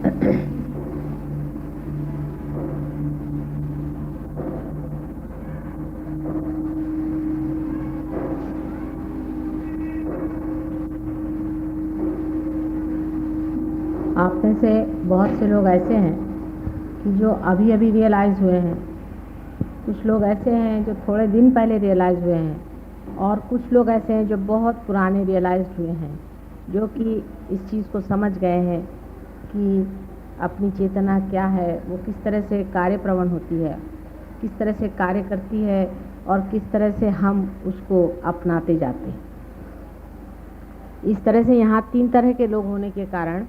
आप में से बहुत से लोग ऐसे हैं कि जो अभी अभी रियलाइज़ हुए हैं, कुछ लोग ऐसे हैं जो थोड़े दिन पहले रियलाइज़ हुए हैं, और कुछ लोग ऐसे हैं जो बहुत पुराने रियलाइज़ हुए हैं, जो कि इस चीज़ को समझ गए हैं कि अपनी चेतना क्या है, वो किस तरह से कार्य प्रवण होती है, किस तरह से कार्य करती है, और किस तरह से हम उसको अपनाते जाते हैं। इस तरह से यहाँ 3 तरह के लोग होने के कारण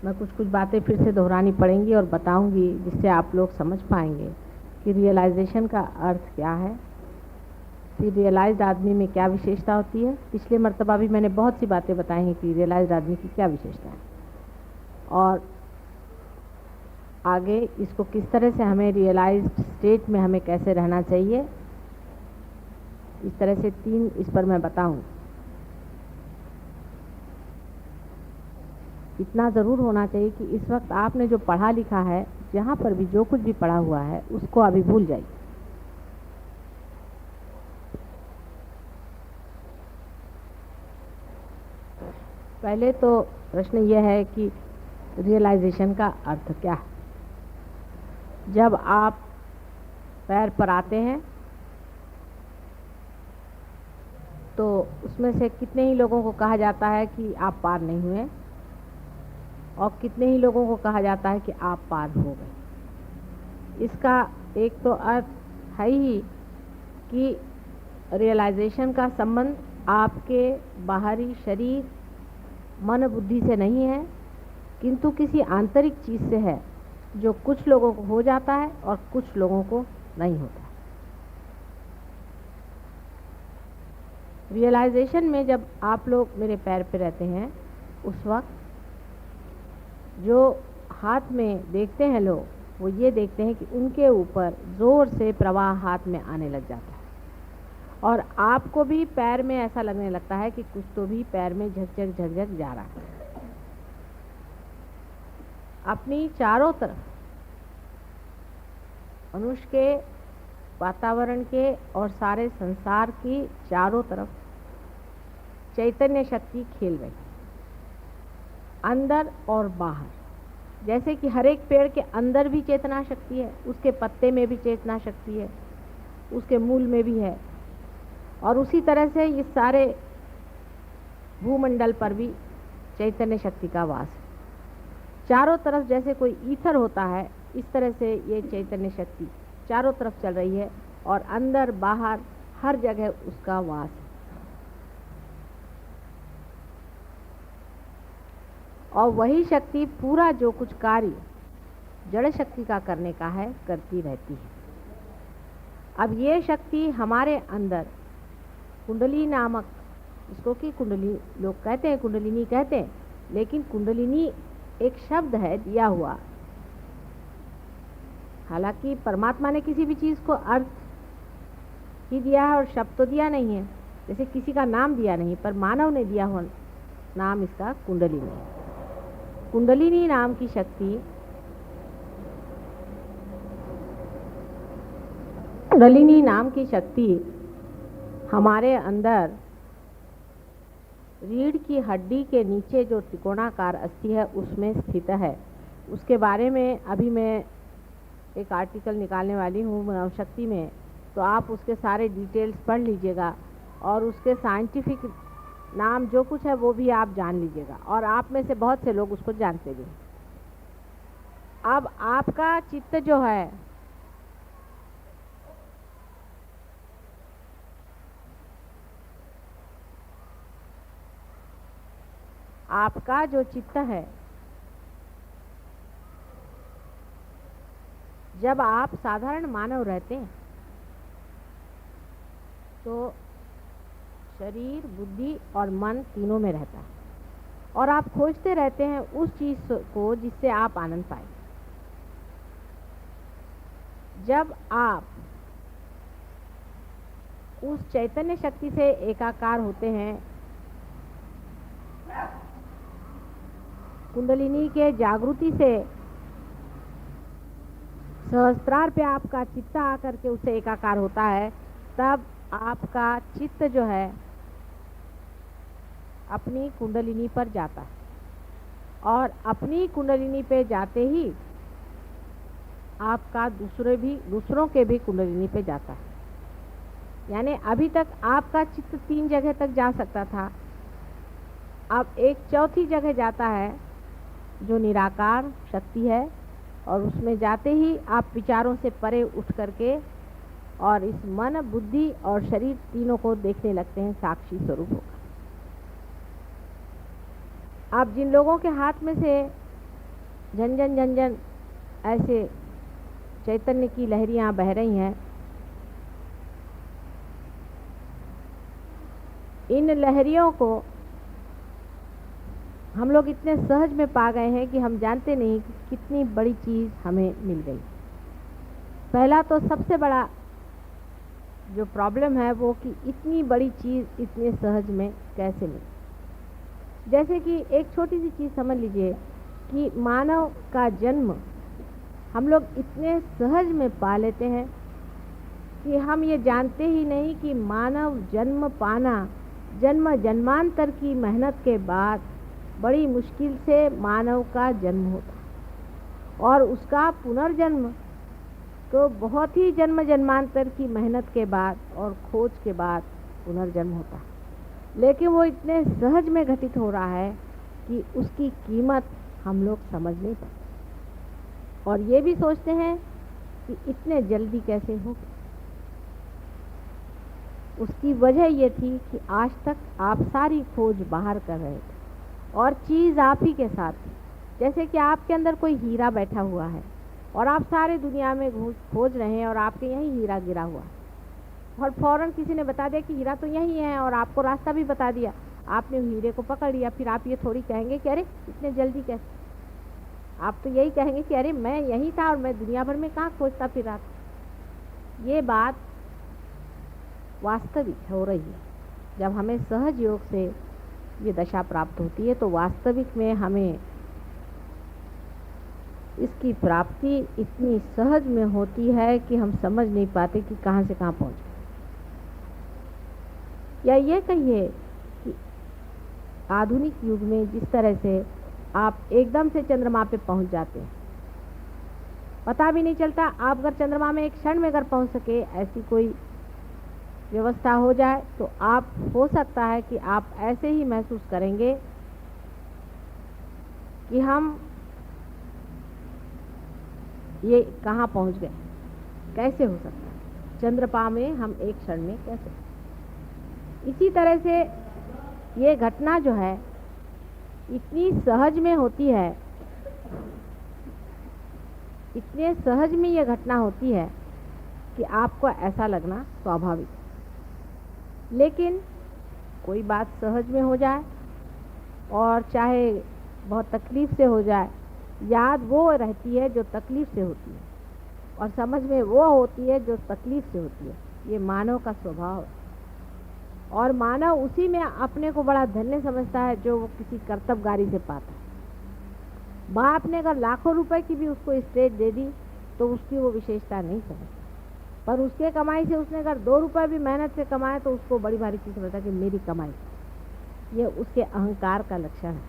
मैं कुछ बातें फिर से दोहरानी पड़ेंगी और बताऊंगी, जिससे आप लोग समझ पाएंगे कि रियलाइजेशन का अर्थ क्या है, फिर रियलाइज्ड आदमी में क्या विशेषता होती है। पिछले मर्तबा भी मैंने बहुत सी बातें बताई हैं कि रियलाइज्ड आदमी की क्या विशेषता है, और आगे इसको किस तरह से हमें रियलाइज्ड स्टेट में हमें कैसे रहना चाहिए, इस तरह से 3 इस पर मैं बताऊँ। इतना ज़रूर होना चाहिए कि इस वक्त आपने जो पढ़ा लिखा है, जहाँ पर भी जो कुछ भी पढ़ा हुआ है, उसको अभी भूल जाइए। पहले तो प्रश्न यह है कि रियलाइजेशन का अर्थ क्या है। जब आप पैर पर आते हैं तो उसमें से कितने ही लोगों को कहा जाता है कि आप पार नहीं हुए, और कितने ही लोगों को कहा जाता है कि आप पार हो गए। इसका एक तो अर्थ है ही कि रियलाइजेशन का संबंध आपके बाहरी शरीर मन बुद्धि से नहीं है, किंतु किसी आंतरिक चीज़ से है, जो कुछ लोगों को हो जाता है और कुछ लोगों को नहीं होता। रियलाइजेशन में जब आप लोग मेरे पैर पे रहते हैं, उस वक्त जो हाथ में देखते हैं लोग, वो ये देखते हैं कि उनके ऊपर ज़ोर से प्रवाह हाथ में आने लग जाता है, और आपको भी पैर में ऐसा लगने लगता है कि कुछ तो भी पैर में झकझक झकझक जा रहा है। अपनी चारों तरफ मनुष्य के, वातावरण के और सारे संसार की चारों तरफ चैतन्य शक्ति खेल रही, अंदर और बाहर। जैसे कि हर एक पेड़ के अंदर भी चेतना शक्ति है, उसके पत्ते में भी चेतना शक्ति है, उसके मूल में भी है, और उसी तरह से इस सारे भूमंडल पर भी चैतन्य शक्ति का वास है। चारों तरफ जैसे कोई ईथर होता है, इस तरह से ये चैतन्य शक्ति चारों तरफ चल रही है, और अंदर बाहर हर जगह उसका वास है। और वही शक्ति पूरा जो कुछ कार्य जड़ शक्ति का करने का है, करती रहती है। अब ये शक्ति हमारे अंदर कुंडली नामक, इसको कि कुंडली लोग कहते हैं, कुंडलिनी कहते हैं, लेकिन कुंडलिनी एक शब्द है दिया हुआ। हालांकि परमात्मा ने किसी भी चीज़ को अर्थ ही दिया है और शब्द तो दिया नहीं है, जैसे किसी का नाम दिया नहीं, पर मानव ने दिया हुआ नाम इसका कुंडलिनी। कुंडलिनी नाम की शक्ति, कुंडलिनी नाम की शक्ति हमारे अंदर रीढ़ की हड्डी के नीचे जो त्रिकोणाकार अस्थि है, उसमें स्थित है। उसके बारे में अभी मैं एक आर्टिकल निकालने वाली हूँ मानव शक्ति में, तो आप उसके सारे डिटेल्स पढ़ लीजिएगा, और उसके साइंटिफिक नाम जो कुछ है वो भी आप जान लीजिएगा, और आप में से बहुत से लोग उसको जानते भी। अब आपका चित्त जो है, आपका जो चित्त है, जब आप साधारण मानव रहते हैं तो शरीर, बुद्धि और मन तीनों में रहता है, और आप खोजते रहते हैं उस चीज़ को जिससे आप आनंद पाए। जब आप उस चैतन्य शक्ति से एकाकार होते हैं, कुंडलिनी के जागृति से सहस्त्रार पे आपका चित्त आकर के उससे एकाकार होता है, तब आपका चित्त जो है अपनी कुंडलिनी पर जाता है और अपनी कुंडलिनी पे जाते ही आपका दूसरों के भी कुंडलिनी पे जाता है। यानी अभी तक आपका चित्त 3 जगह तक जा सकता था, अब एक चौथी जगह जाता है जो निराकार शक्ति है, और उसमें जाते ही आप विचारों से परे उठ करके और इस मन, बुद्धि और शरीर तीनों को देखने लगते हैं साक्षी स्वरूप होकर। आप जिन लोगों के हाथ में से झंझन झंझन ऐसे चैतन्य की लहरियां बह रही हैं, इन लहरियों को हम लोग इतने सहज में पा गए हैं कि हम जानते नहीं कि कितनी बड़ी चीज़ हमें मिल गई। पहला तो सबसे बड़ा जो प्रॉब्लम है वो कि इतनी बड़ी चीज़ इतने सहज में कैसे मिली। जैसे कि एक छोटी सी चीज़ समझ लीजिए कि मानव का जन्म हम लोग इतने सहज में पा लेते हैं कि हम ये जानते ही नहीं कि मानव जन्म पाना जन्म जन्मांतर की मेहनत के बाद बड़ी मुश्किल से मानव का जन्म होता है, और उसका पुनर्जन्म तो बहुत ही जन्म जन्मांतर की मेहनत के बाद और खोज के बाद पुनर्जन्म होता है। लेकिन वो इतने सहज में घटित हो रहा है कि उसकी कीमत हम लोग समझ नहीं पाते, और ये भी सोचते हैं कि इतने जल्दी कैसे हो। उसकी वजह ये थी कि आज तक आप सारी खोज बाहर कर रहे थे और चीज़ आप ही के साथ थी। जैसे कि आपके अंदर कोई हीरा बैठा हुआ है और आप सारे दुनिया में खोज रहे हैं और आपके यहीं हीरा गिरा हुआ है, और फौरन किसी ने बता दिया कि हीरा तो यहीं है, और आपको रास्ता भी बता दिया, आपने हीरे को पकड़ लिया। फिर आप ये थोड़ी कहेंगे कि अरे इतने जल्दी कैसे। आप तो यही कहेंगे कि अरे मैं यहीं था और मैं दुनिया भर में कहाँ खोजता फिर रहा था। ये बात वास्तविक हो रही है। जब हमें सहज योग से ये दशा प्राप्त होती है तो वास्तविक में हमें इसकी प्राप्ति इतनी सहज में होती है कि हम समझ नहीं पाते कि कहाँ से कहाँ पहुँच गए। या ये कहिए कि आधुनिक युग में जिस तरह से आप एकदम से चंद्रमा पे पहुँच जाते हैं, पता भी नहीं चलता। आप अगर चंद्रमा में एक क्षण में अगर पहुँच सके, ऐसी कोई व्यवस्था हो जाए, तो आप हो सकता है कि आप ऐसे ही महसूस करेंगे कि हम ये कहाँ पहुँच गए, कैसे हो सकता है चंद्रमा में हम एक क्षण में कैसे। इसी तरह से ये घटना जो है इतनी सहज में होती है, इतने सहज में ये घटना होती है कि आपको ऐसा लगना स्वाभाविक है। लेकिन कोई बात सहज में हो जाए और चाहे बहुत तकलीफ़ से हो जाए, याद वो रहती है जो तकलीफ़ से होती है और समझ में वो होती है जो तकलीफ़ से होती है। ये मानव का स्वभाव है, और मानव उसी में अपने को बड़ा धन्य समझता है जो वो किसी कर्तव्यगारी से पाता है। बाप ने अगर लाखों रुपए की भी उसको स्टेट दे दी तो उसकी वो विशेषता नहीं समझता, पर उसके कमाई से उसने अगर 2 रुपए भी मेहनत से कमाए तो उसको बड़ी भारी चीज़ समझता है कि मेरी कमाई। ये उसके अहंकार का लक्षण है,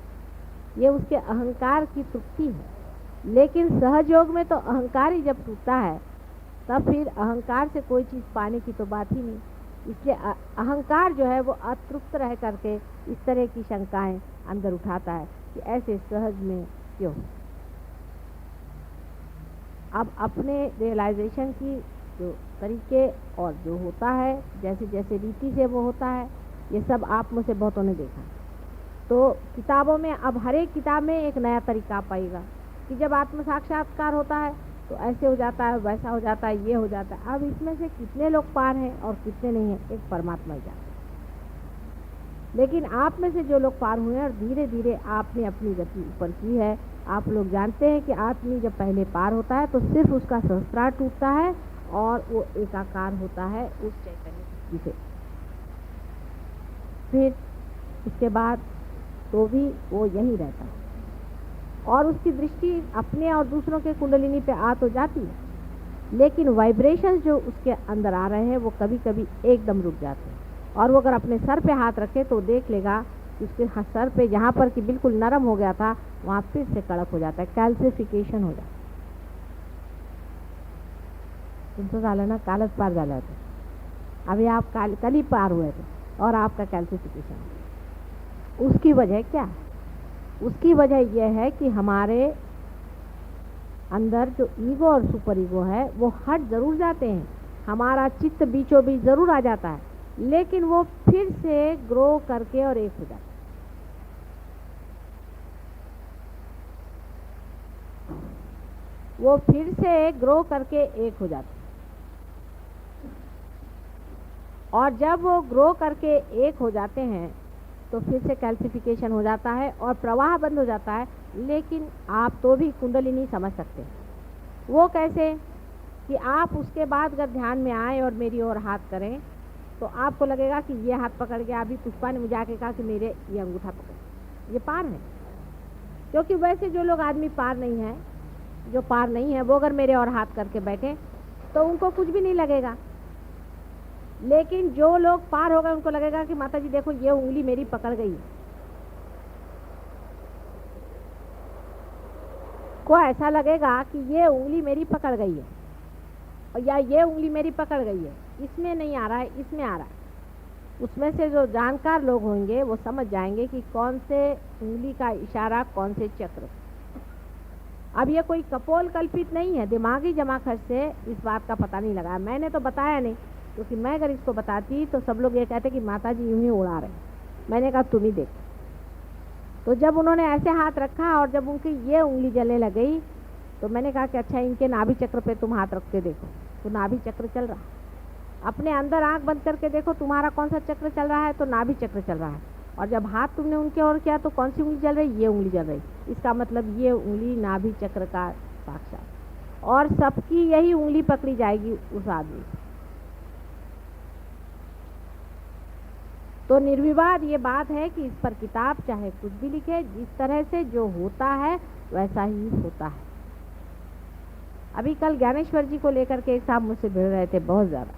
ये उसके अहंकार की तृप्ति है। लेकिन सहयोग में तो अहंकार ही जब टूटता है तब फिर अहंकार से कोई चीज़ पाने की तो बात ही नहीं। इसलिए अहंकार जो है वो अतृप्त रह करके इस तरह की शंकाएं अंदर उठाता है कि ऐसे सहज में क्यों। अब अपने रियलाइजेशन की जो तरीके और जो होता है, जैसे जैसे रीति से वो होता है, ये सब आप में से बहुतों ने देखा। तो किताबों में अब हर एक किताब में एक नया तरीका पाएगा कि जब आत्म साक्षात्कार होता है तो ऐसे हो जाता है, वैसा हो जाता है, ये हो जाता है। अब इसमें से कितने लोग पार हैं और कितने नहीं हैं, एक परमात्मा ही जानता है। लेकिन आप में से जो लोग पार हुए हैं और धीरे धीरे आपने अपनी गति ऊपर की है, आप लोग जानते हैं कि आदमी जब पहले पार होता है तो सिर्फ उसका सहस्त्रार टूटता है और वो एकाकार होता है उस चैतन्य शक्ति से। फिर इसके बाद तो भी वो यहीं रहता है। और उसकी दृष्टि अपने और दूसरों के कुंडलिनी पे आ तो जाती है, लेकिन वाइब्रेशंस जो उसके अंदर आ रहे हैं वो कभी कभी एकदम रुक जाते हैं। और वो अगर अपने सर पे हाथ रखे तो देख लेगा कि उसके सर पे जहाँ पर कि बिल्कुल नरम हो गया था वहाँ फिर से कड़क हो जाता है, कैल्सिफिकेशन हो जाता है। तुमचं झालं ना, कालच पार झालं होतं, अभी आप कल ही पार हुए थे और आपका कैल्सिफिकेशन। उसकी वजह क्या है? उसकी वजह यह है कि हमारे अंदर जो ईगो और सुपर ईगो है वो हट जरूर जाते हैं, हमारा चित्त बीचों बीच जरूर आ जाता है, लेकिन वो फिर से ग्रो करके और एक हो जाता है। वो फिर से ग्रो करके एक हो जाता है, और जब वो ग्रो करके एक हो जाते हैं तो फिर से कैल्सिफिकेशन हो जाता है और प्रवाह बंद हो जाता है। लेकिन आप तो भी कुंडलिनी समझ सकते हैं। वो कैसे कि आप उसके बाद अगर ध्यान में आए और मेरी ओर हाथ करें तो आपको लगेगा कि ये हाथ पकड़ के, अभी पुष्पा ने मुझे आके कहा कि मेरे ये अंगूठा पकड़, ये पार है। क्योंकि वैसे जो लोग आदमी पार नहीं है, जो पार नहीं है, वो अगर मेरे और हाथ करके बैठे तो उनको कुछ भी नहीं लगेगा। लेकिन जो लोग पार हो गए उनको लगेगा कि माता जी देखो ये उंगली मेरी पकड़ गई है। को ऐसा लगेगा कि ये उंगली मेरी पकड़ गई है, और या ये उंगली मेरी पकड़ गई है, इसमें नहीं आ रहा है, इसमें आ रहा है। उसमें से जो जानकार लोग होंगे वो समझ जाएंगे कि कौन से उंगली का इशारा, कौन से चक्र। अब ये कोई कपोल कल्पित नहीं है, दिमागी जमा खर्च से इस बात का पता नहीं लगा। मैंने तो बताया नहीं, क्योंकि मैं अगर इसको बताती तो सब लोग ये कहते कि माता जी यूं ही उड़ा रहे। मैंने कहा तुम ही देखो। तो जब उन्होंने ऐसे हाथ रखा और जब उनकी ये उंगली जलने लग गई तो मैंने कहा कि अच्छा इनके नाभि चक्र पे तुम हाथ रख के देखो, तो नाभि चक्र चल रहा है। अपने अंदर आंख बंद करके देखो तुम्हारा कौन सा चक्र चल रहा है, तो नाभि चक्र चल रहा है। और जब हाथ तुमने उनके ओर किया तो कौन सी उंगली चल रही? ये उंगली चल रही। इसका मतलब ये उंगली नाभि चक्र का साक्षात, और सबकी यही उंगली पकड़ी जाएगी उस आदमी। तो निर्विवाद ये बात है कि इस पर किताब चाहे कुछ भी लिखे, जिस तरह से जो होता है वैसा ही होता है। अभी कल ज्ञानेश्वर जी को लेकर के एक साहब मुझसे भिड़ रहे थे बहुत ज़्यादा।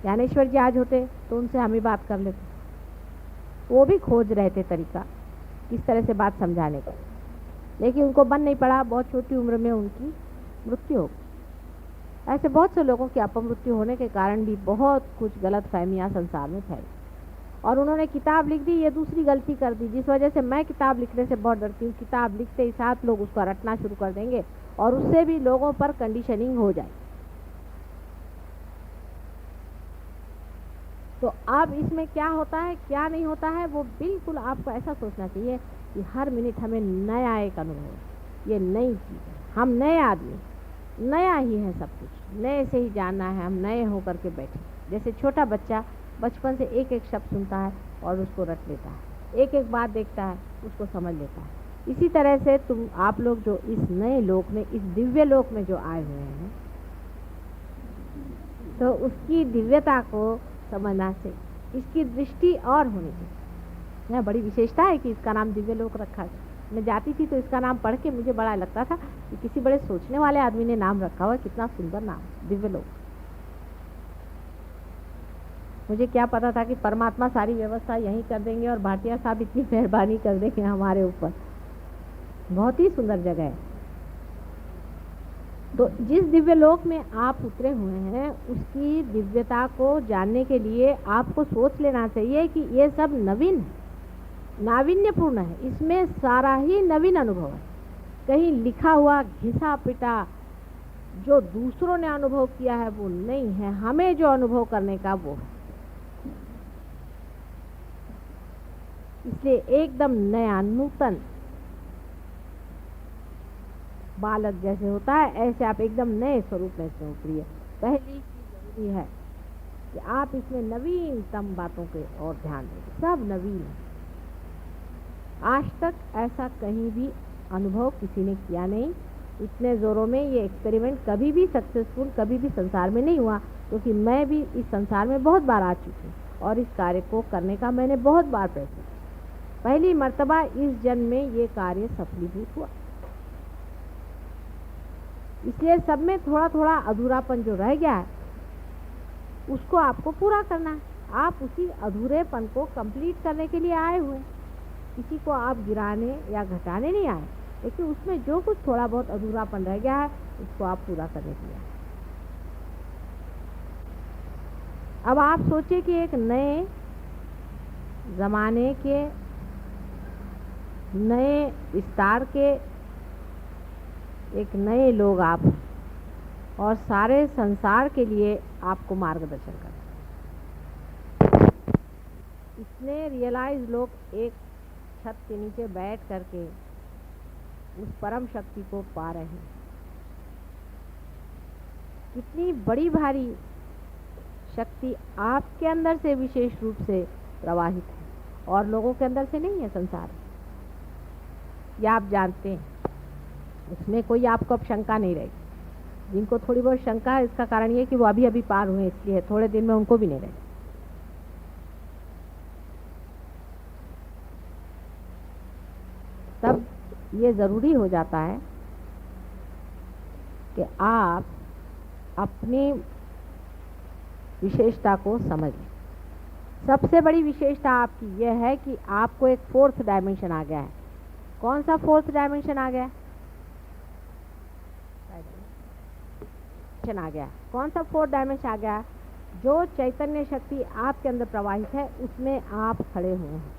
ज्ञानेश्वर जी आज होते तो उनसे हम ही बात कर लेते। वो भी खोज रहे थे तरीका किस तरह से बात समझाने का, लेकिन उनको बन नहीं पड़ा। बहुत छोटी उम्र में उनकी मृत्यु हो गई। ऐसे बहुत से लोगों की अपमृत्यु होने के कारण भी बहुत कुछ गलत फहमियाँ संसार में फैली, और उन्होंने किताब लिख दी। ये दूसरी गलती कर दी जिस वजह से मैं किताब लिखने से बहुत डरती हूँ। किताब लिखते ही साथ लोग उसको रटना शुरू कर देंगे और उससे भी लोगों पर कंडीशनिंग हो जाए। तो अब इसमें क्या होता है क्या नहीं होता है, वो बिल्कुल आपको ऐसा सोचना चाहिए कि हर मिनट हमें नया एक अनुभव है, ये नई चीज़ है, हम नए आदमी, नया ही है सब कुछ, नए से ही जानना है, हम नए होकर के बैठे। जैसे छोटा बच्चा बचपन से एक एक शब्द सुनता है और उसको रट लेता है, एक एक बात देखता है उसको समझ लेता है। इसी तरह से आप लोग जो इस नए लोक में, इस दिव्य लोक में जो आए हुए हैं, तो उसकी दिव्यता को समझना से इसकी दृष्टि और होनी चाहिए। यह बड़ी विशेषता है कि इसका नाम दिव्य लोक रखा है। मैं जाती थी तो इसका नाम पढ़ के मुझे बड़ा लगता था कि किसी बड़े सोचने वाले आदमी ने नाम रखा हुआ है, कितना सुंदर नाम, दिव्य लोक। मुझे क्या पता था कि परमात्मा सारी व्यवस्था यहीं कर देंगे और भाटिया साहब इतनी मेहरबानी कर देंगे हमारे ऊपर। बहुत ही सुंदर जगह है। तो जिस दिव्य लोक में आप उतरे हुए हैं उसकी दिव्यता को जानने के लिए आपको सोच लेना चाहिए कि ये सब नवीन है, नाविन्यपूर्ण है, इसमें सारा ही नवीन अनुभव है। कहीं लिखा हुआ घिसा पिटा जो दूसरों ने अनुभव किया है वो नहीं है, हमें जो अनुभव करने का वो है। इसलिए एकदम नया, नूतन, बालक जैसे होता है ऐसे आप एकदम नए स्वरूप में से उतरिए। पहली चीज जरूरी है कि आप इसमें नवीनतम बातों के और ध्यान दें, सब नवीन है। आज तक ऐसा कहीं भी अनुभव किसी ने किया नहीं। इतने जोरों में ये एक्सपेरिमेंट कभी भी सक्सेसफुल कभी भी संसार में नहीं हुआ, क्योंकि मैं भी इस संसार में बहुत बार आ चुकी हूँ और इस कार्य को करने का मैंने बहुत बार प्रयत्न किया। पहली मर्तबा इस जन्म में ये कार्य सफलीभूत हुआ। इसलिए सब में थोड़ा थोड़ा अधूरापन जो रह गया है उसको आपको पूरा करना है। आप उसी अधूरेपन को कंप्लीट करने के लिए आए हुए, किसी को आप गिराने या घटाने नहीं आए, लेकिन उसमें जो कुछ थोड़ा बहुत अधूरापन रह गया है उसको आप पूरा करने के लिए आए। अब आप सोचिए कि एक नए ज़माने के, नए विस्तार के एक नए लोग आप, और सारे संसार के लिए आपको मार्गदर्शन करें। इतने रियलाइज लोग एक छत के नीचे बैठ करके उस परम शक्ति को पा रहे हैं। कितनी बड़ी भारी शक्ति आपके अंदर से विशेष रूप से प्रवाहित है और लोगों के अंदर से नहीं है संसार, या आप जानते हैं। उसमें कोई आपको अब शंका नहीं रहेगी। जिनको थोड़ी बहुत शंका है इसका कारण ये कि वो अभी अभी पार हुए, इसलिए थोड़े दिन में उनको भी नहीं रहेगी। तब ये ज़रूरी हो जाता है कि आप अपनी विशेषता को समझ लें। सबसे बड़ी विशेषता आपकी यह है कि आपको एक फोर्थ डायमेंशन आ गया है। कौन सा फोर्थ डायमेंशन आ गया? आ गया। कौन सा फोर्थ डायमेंशन आ गया? जो चैतन्य शक्ति आपके अंदर प्रवाहित है उसमें आप खड़े हुए हैं।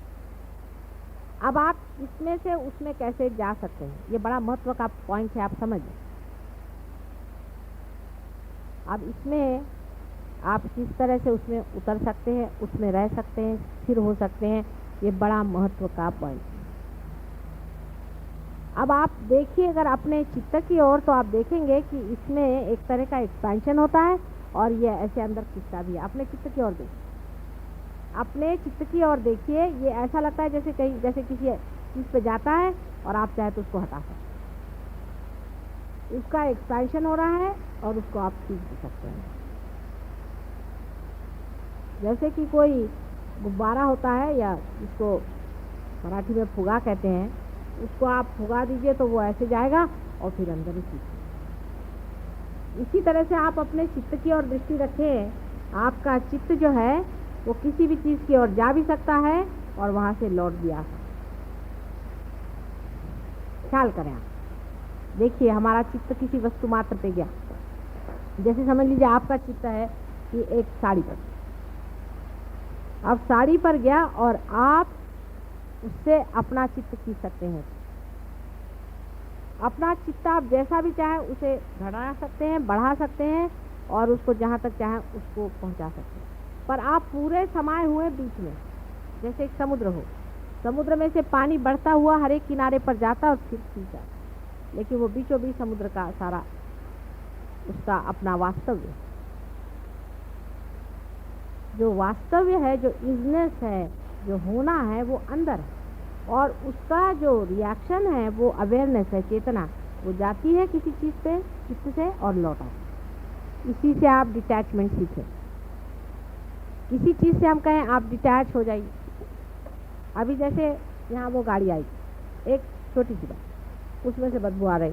अब आप इसमें से उसमें कैसे जा सकते हैं, ये बड़ा महत्व का पॉइंट है, आप समझिए। अब इसमें आप किस तरह से उसमें उतर सकते हैं, उसमें रह सकते हैं, स्थिर हो सकते हैं, ये बड़ा महत्व का पॉइंट है। अब आप देखिए अगर अपने चित्त की ओर, तो आप देखेंगे कि इसमें एक तरह का एक्सपेंशन होता है और ये ऐसे अंदर खिंचता भी है। अपने चित्त की ओर देखिए, अपने चित्त की ओर देखिए। ये ऐसा लगता है जैसे कहीं, जैसे किसी चीज़ पे जाता है और आप चाहे तो उसको हटा सकते हैं। उसका एक्सपेंशन हो रहा है और उसको आप खींच भी सकते हैं। जैसे कि कोई गुब्बारा होता है, या इसको मराठी में फुगा कहते हैं, उसको आप फुगा दीजिए तो वो ऐसे जाएगा और फिर अंदर ही खींचेगा। इसी तरह से आप अपने चित्त की ओर दृष्टि रखें। आपका चित्त जो है वो किसी भी चीज़ की ओर जा भी सकता है और वहाँ से लौट भी आ सकता है। ख्याल करें आप, देखिए हमारा चित्त किसी वस्तु मात्र पे गया। जैसे समझ लीजिए आपका चित्त है कि एक साड़ी पर, अब साड़ी पर गया और आप उससे अपना चित्त खींच सकते हैं। अपना चित्त आप जैसा भी चाहे उसे घटा सकते हैं, बढ़ा सकते हैं और उसको जहाँ तक चाहे उसको पहुँचा सकते हैं। पर आप पूरे समाये हुए बीच में, जैसे एक समुद्र हो, समुद्र में से पानी बढ़ता हुआ हर एक किनारे पर जाता और फिर खींचा, लेकिन वो बीचों बीच समुद्र का सारा उसका अपना वास्तव्य, जो वास्तव्य है, जो इजनेस है, जो होना है, वो अंदर है। और उसका जो रिएक्शन है वो अवेयरनेस है, चेतना। वो जाती है किसी चीज़ पे चित्त से और लौट आती। इसी से आप डिटैचमेंट सीखें। किसी चीज़ से हम कहें आप डिटैच हो जाइए। अभी जैसे यहाँ वो गाड़ी आई, एक छोटी सी बात, उसमें से बदबू आ रही,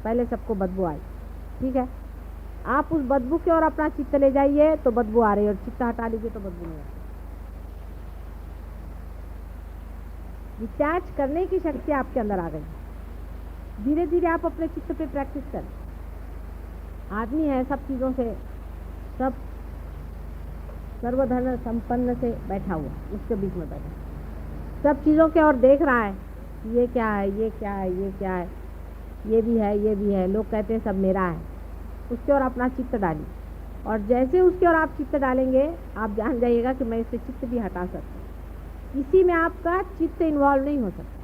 पहले सबको बदबू आई, ठीक है। आप उस बदबू की ओर अपना चित्त ले जाइए तो बदबू आ रही है, और चित्त हटा लीजिए तो बदबू नहीं आती। डिटैच करने की शक्ति आपके अंदर आ गई। धीरे धीरे आप अपने चित्त पे प्रैक्टिस करें। आदमी है सब चीज़ों से, सब सर्वधर्म संपन्न से बैठा हुआ, उसके बीच में बैठा, सब चीज़ों के ओर देख रहा है, ये क्या है, ये क्या है, ये क्या है, ये भी है, ये भी है, लोग कहते हैं सब मेरा है। उसके ओर अपना चित्त डालिए, और जैसे उसके ओर आप चित्त डालेंगे आप जान जाइएगा कि मैं इससे चित्त भी हटा सकता हूँ। इसी में आपका चित्त इन्वॉल्व नहीं हो सकता।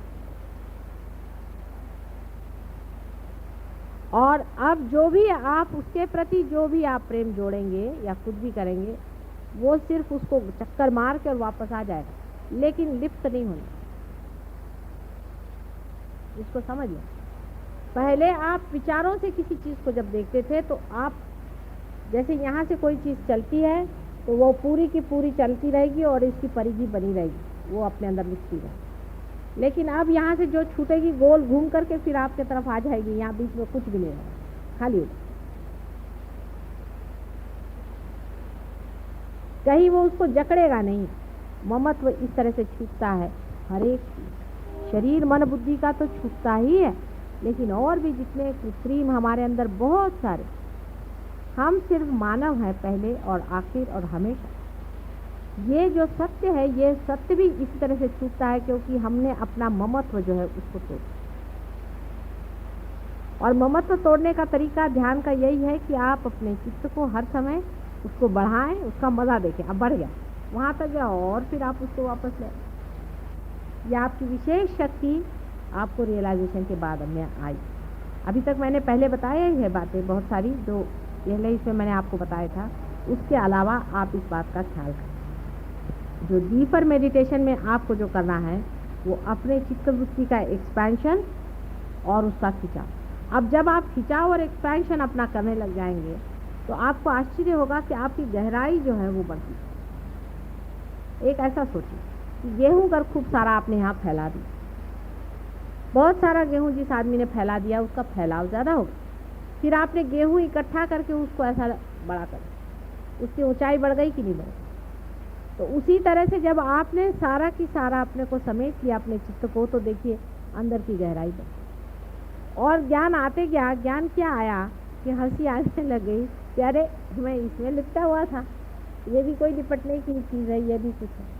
और अब जो भी आप उसके प्रति जो भी आप प्रेम जोड़ेंगे या कुछ भी करेंगे, वो सिर्फ उसको चक्कर मार के और वापस आ जाएगा, लेकिन लिप्त नहीं होना। इसको समझिए। पहले आप विचारों से किसी चीज़ को जब देखते थे तो आप, जैसे यहाँ से कोई चीज़ चलती है तो वो पूरी की पूरी चलती रहेगी और इसकी परिधि बनी रहेगी, वो अपने अंदर लिखती रहेगी। लेकिन अब यहाँ से जो छूटेगी गोल घूम करके फिर आपके तरफ आ जाएगी, यहाँ बीच में कुछ भी नहीं होगा, खाली होगा। कहीं वो उसको जकड़ेगा नहीं। ममत्व इस तरह से छूटता है हर एक शरीर मन बुद्धि का तो छूटता ही है, लेकिन और भी जितने कृत्रिम हमारे अंदर बहुत सारे, हम सिर्फ मानव हैं पहले और आखिर और हमेशा। ये जो सत्य है, ये सत्य भी इसी तरह से छूटता है क्योंकि हमने अपना ममत्व जो है उसको तोड़। और ममत्व तोड़ने का तरीका ध्यान का यही है कि आप अपने चित्त को हर समय उसको बढ़ाएं, उसका मज़ा देखें। अब बढ़ गया, वहाँ तक गया और फिर आप उसको वापस ले। यह आपकी विशेष शक्ति आपको रियलाइजेशन के बाद में आई। अभी तक मैंने पहले बताया ही है बातें बहुत सारी, जो पहले इसमें मैंने आपको बताया था। उसके अलावा आप इस बात का ख्याल करें, जो डीपर मेडिटेशन में आपको जो करना है वो अपने चित्तवृत्ति का एक्सपेंशन और उसका खिंचाव। अब जब आप खिंचाव और एक्सपेंशन अपना करने लग जाएंगे तो आपको आश्चर्य होगा कि आपकी गहराई जो है वो बढ़ती है। एक ऐसा सोचिए कि गेहूं अगर खूब सारा आपने यहाँ फैला दिया, बहुत सारा गेहूं जिस आदमी ने फैला दिया उसका फैलाव ज़्यादा होगा। फिर आपने गेहूं इकट्ठा करके उसको ऐसा बड़ा कर, उसकी ऊंचाई बढ़ गई कि नहीं बढ़ गई। तो उसी तरह से जब आपने सारा की सारा अपने को समेट लिया अपने चित्त को, तो देखिए अंदर की गहराई बढ़ और ज्ञान आते गया। ज्ञान क्या आया कि हंसी आने लग गई कि अरे मैं इसमें लिपटा हुआ था, ये भी कोई निपटने की चीज़ है, ये भी कुछ है।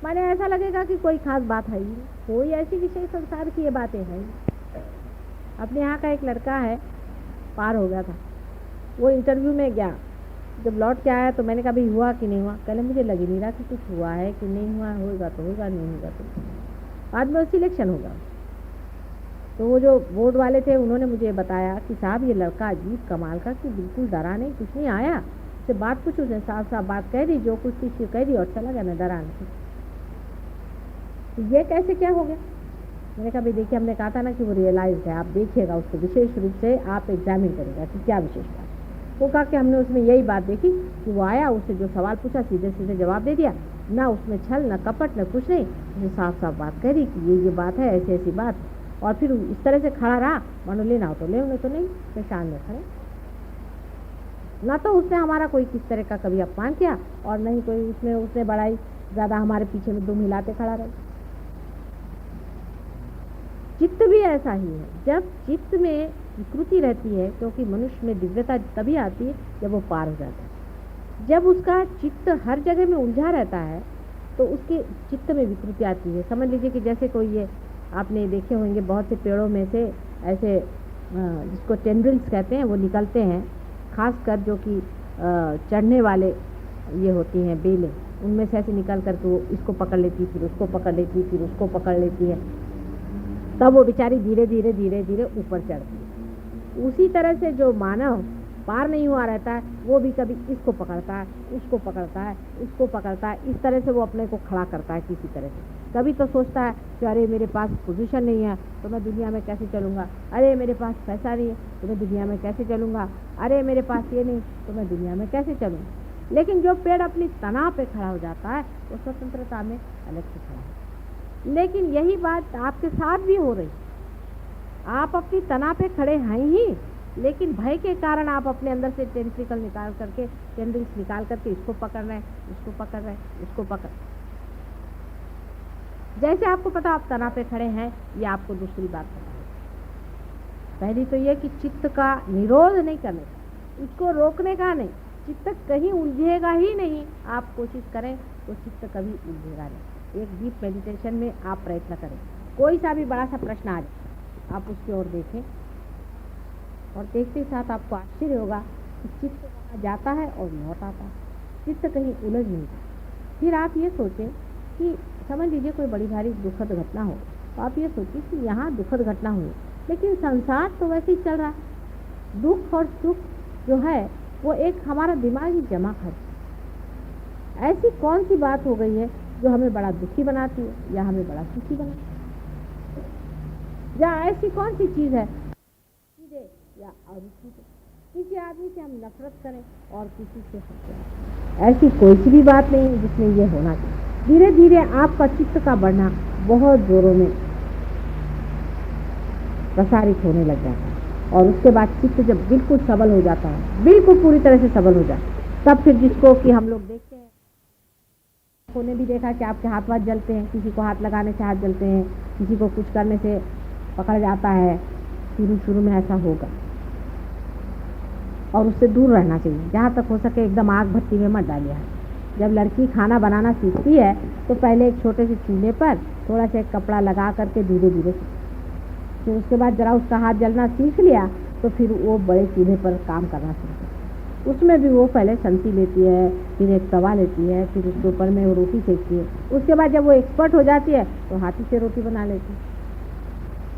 माने ऐसा लगेगा कि कोई खास बात है ही नहीं, कोई ऐसी विषय संसार की ये बातें हैं। अपने यहाँ का एक लड़का है, पार हो गया था, वो इंटरव्यू में गया। जब लौट के आया तो मैंने कहा भाई हुआ कि नहीं हुआ, कहले मुझे लग ही नहीं रहा कि कुछ हुआ है कि नहीं हुआ, होगा तो होगा, नहीं होगा तो। बाद में सिलेक्शन होगा। तो वो जो बोर्ड वाले थे उन्होंने मुझे बताया कि साहब ये लड़का अजीब कमाल का, कि बिल्कुल डरा नहीं, कुछ नहीं आया, उससे बात कुछ उसने साफ साफ बात कह दी, जो कुछ थी कह दी और चला गया, मैं डरा नहीं। तो ये कैसे क्या हो गया? मैंने कहा भाई देखिए, हमने कहा था ना कि वो रियलाइज है, आप देखिएगा उसको विशेष रूप से आप एग्जामिन करेगा कि क्या विशेष बात। वो कहा कि हमने उसमें यही बात देखी कि वो आया, उससे जो सवाल पूछा सीधे सीधे जवाब दे दिया, ना उसमें छल ना कपट ना कुछ नहीं, उसने साफ साफ बात कह दी कि ये बात है, ऐसी ऐसी बात। और फिर इस तरह से खड़ा रहा, मानो लेना हो तो ले, उन्हें तो नहीं, पहचान में खड़े। ना तो उसने हमारा कोई किस तरह का कभी अपमान किया और नहीं कोई उसने बड़ाई ज़्यादा हमारे पीछे में दुम हिलाते खड़ा रहे। चित्त भी ऐसा ही है। जब चित्त में विकृति रहती है, क्योंकि मनुष्य में दिव्यता तभी आती है जब वो पार हो जाता है। जब उसका चित्त हर जगह में उलझा रहता है तो उसके चित्त में विकृति आती है। समझ लीजिए कि जैसे कोई, ये आपने देखे होंगे बहुत से पेड़ों में से ऐसे जिसको टेंड्रिल्स कहते हैं वो निकलते हैं, खासकर जो कि चढ़ने वाले ये होती हैं बेलें, उनमें से ऐसे निकल करके वो इसको पकड़ लेती, फिर उसको पकड़ लेती, फिर उसको पकड़ लेती है, तब वो बेचारी धीरे धीरे धीरे धीरे ऊपर चढ़ती है। उसी तरह से जो मानव पार नहीं हुआ रहता है, वो भी कभी इसको पकड़ता है, उसको पकड़ता है, उसको पकड़ता है, इस तरह से वो अपने को खड़ा करता है किसी तरह से। कभी तो सोचता है कि अरे मेरे पास पोजीशन नहीं है तो मैं दुनिया में कैसे चलूँगा, अरे मेरे पास पैसा नहीं है तो मैं दुनिया में कैसे चलूँगा, अरे मेरे पास ये नहीं तो मैं दुनिया में कैसे चलूँगा। लेकिन जो पेड़ अपनी तना पे खड़ा हो जाता है वो स्वतंत्रता में अलग से खड़ा है। लेकिन यही बात आपके साथ भी हो रही, आप अपनी तना पे खड़े हैं ही, लेकिन भय के कारण आप अपने अंदर से टेंट्रिकल निकाल करके, टेंड्रिल्स निकाल करके इसको पकड़ रहे हैं, उसको पकड़ रहे हैं, उसको पकड़। जैसे आपको पता आप तना पे खड़े हैं, ये आपको दूसरी बात पता है। पहली तो ये कि चित्त का निरोध नहीं करने का, उसको रोकने का नहीं, चित्त कहीं उलझेगा ही नहीं। आप कोशिश करें तो चित्त कभी उलझेगा नहीं। एक डीप मेडिटेशन में आप प्रयत्न करें, कोई सा भी बड़ा सा प्रश्न आ जाए आप उसकी ओर देखें और देखते साथ आपको आश्चर्य होगा कि चित्त वहाँ जाता है और लौट आता है, चित्त कहीं उलझ नहीं जाता। फिर आप ये सोचें कि समझ लीजिए कोई बड़ी भारी दुखद घटना हो, तो आप ये सोचिए कि यहाँ दुखद घटना हुई, लेकिन संसार तो वैसे ही चल रहा है। दुख और सुख जो है वो एक हमारा दिमागी जमा खर्च। ऐसी कौन सी बात हो गई है जो हमें बड़ा दुखी बनाती है या हमें बड़ा सुखी बनाती है, या ऐसी कौन सी चीज़ है या अरुचि से, किसी आदमी से हम नफरत करें और किसी से हंसें। ऐसी कोई सी भी बात नहीं है जिसमें ये होना चाहिए। धीरे धीरे आपका चित्त का बढ़ना बहुत जोरों में प्रसारित होने लग जाता है। और उसके बाद चित्त जब बिल्कुल सबल हो जाता है, बिल्कुल पूरी तरह से सबल हो जाता है, तब फिर जिसको कि हम लोग देखते हैं, ने भी देखा कि आपके हाथ वाथ जलते हैं, किसी को हाथ लगाने से हाथ जलते हैं, किसी को कुछ करने से पकड़ जाता है, शुरू में ऐसा होगा। और उससे दूर रहना चाहिए, जहाँ तक हो सके एकदम आग भट्टी में मत डालिए। जब लड़की खाना बनाना सीखती है तो पहले एक छोटे से चूल्हे पर थोड़ा सा एक कपड़ा लगा करके धीरे धीरे, फिर उसके बाद जरा उसका हाथ जलना सीख लिया तो फिर वो बड़े चूल्हे पर काम करना सीखती है। उसमें भी वो पहले संती लेती है, फिर एक तवा लेती है, फिर उसके ऊपर में वो रोटी सेकती है। उसके बाद जब वो एक्सपर्ट हो जाती है तो हाथी से रोटी बना लेती है,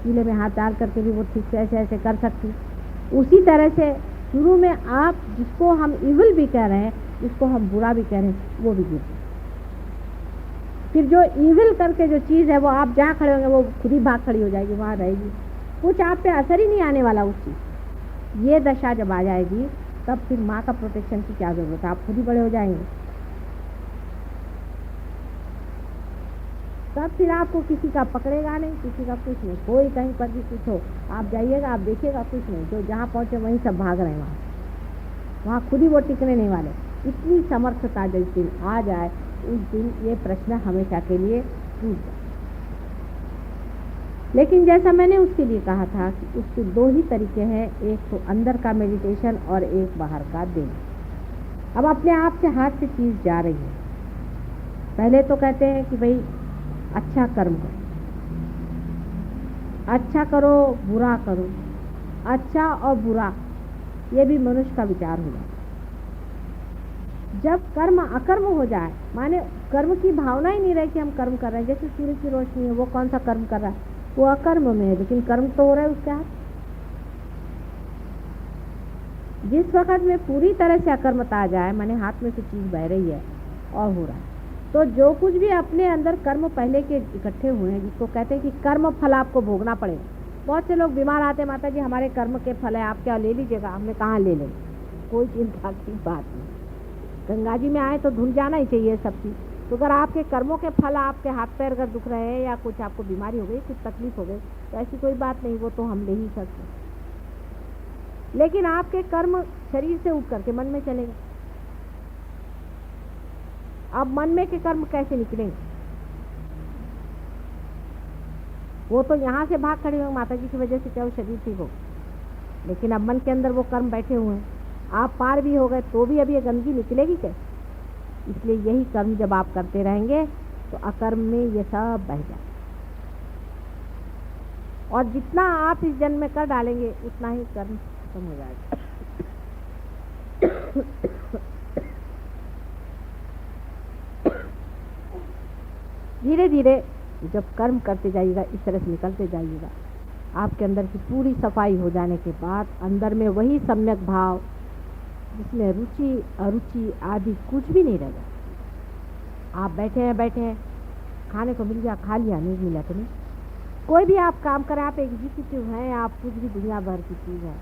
चूल्हे में हाथ डाल करके भी वो ठीक से ऐसे ऐसे कर सकती। उसी तरह से शुरू में आप जिसको हम इविल भी कह रहे हैं, जिसको हम बुरा भी कह रहे हैं, वो भी गिरते। फिर जो इविल करके जो चीज़ है वो आप जहाँ खड़े होंगे वो खुद ही भाग खड़ी हो जाएगी, वहाँ रहेगी, कुछ आप पे असर ही नहीं आने वाला उस चीज़। ये दशा जब आ जाएगी तब फिर माँ का प्रोटेक्शन की क्या जरूरत है, आप खुद ही बड़े हो जाएंगे। तब फिर आपको किसी का पकड़ेगा नहीं, किसी का कुछ नहीं, कोई कहीं पर भी कुछ हो, आप जाइएगा, आप देखिएगा कुछ नहीं, जो जहाँ पहुँचे वहीं सब भाग रहे हैं, वहाँ खुद ही वो टिकने नहीं वाले। इतनी समर्थता जिस दिन आ जाए उस दिन ये प्रश्न हमेशा के लिए टूट जाए। लेकिन जैसा मैंने उसके लिए कहा था कि उसके दो ही तरीके हैं, एक तो अंदर का मेडिटेशन और एक बाहर का देना। अब अपने आप से हाथ से चीज़ जा रही है, पहले तो कहते हैं कि भाई अच्छा कर्म करो, अच्छा करो बुरा करो, अच्छा और बुरा ये भी मनुष्य का विचार हो जाए। जब कर्म अकर्म हो जाए, माने कर्म की भावना ही नहीं रहे कि हम कर्म कर रहे हैं, जैसे सूर्य की रोशनी है, वो कौन सा कर्म कर रहा है, वो अकर्म में है, लेकिन कर्म तो हो रहा है उसके हाथ। जिस वक्त में पूरी तरह से अकर्मता आ जाए, माने हाथ में से चीज बह रही है और हो रहा है, तो जो कुछ भी अपने अंदर कर्म पहले के इकट्ठे हुए हैं, जिसको कहते हैं कि कर्म फल आपको भोगना पड़ेगा। बहुत से लोग बीमार आते, माता जी हमारे कर्म के फल है, आप क्या ले लीजिएगा, हमने कहाँ ले लें, कोई चिंता की बात नहीं। गंगा जी में आए तो धुल जाना ही चाहिए सब चीज़। तो अगर आपके कर्मों के फल, आपके हाथ पैर अगर दुख रहे हैं या कुछ आपको बीमारी हो गई, कुछ तकलीफ हो गई, तो ऐसी कोई बात नहीं, वो तो हम ले ही सकते हैं। लेकिन आपके कर्म शरीर से उठ करके मन में चलेंगे। अब मन में के कर्म कैसे निकलेंगे? वो तो यहाँ से भाग खड़े होंगे, माता जी की वजह से चाहे शरीर ठीक हो, लेकिन अब मन के अंदर वो कर्म बैठे हुए हैं। आप पार भी हो गए तो भी अब ये गंदगी निकलेगी कैसे? इसलिए यही कर्म जब आप करते रहेंगे तो अकर्म में ये सब बह जाए, और जितना आप इस जन्म में कर डालेंगे उतना ही कर्म खत्म हो जाएगा। धीरे धीरे जब कर्म करते जाइएगा, इस तरह से निकलते जाइएगा, आपके अंदर की पूरी सफाई हो जाने के बाद अंदर में वही सम्यक भाव, जिसमें रुचि अरुचि आदि कुछ भी नहीं रहेगा। आप बैठे हैं, खाने को मिल गया खा लिया, नहीं मिला तो नहीं। कोई भी आप काम करें, आप एग्जीक्यूटिव हैं, आप कुछ भी दुनिया भर की चीज़ है,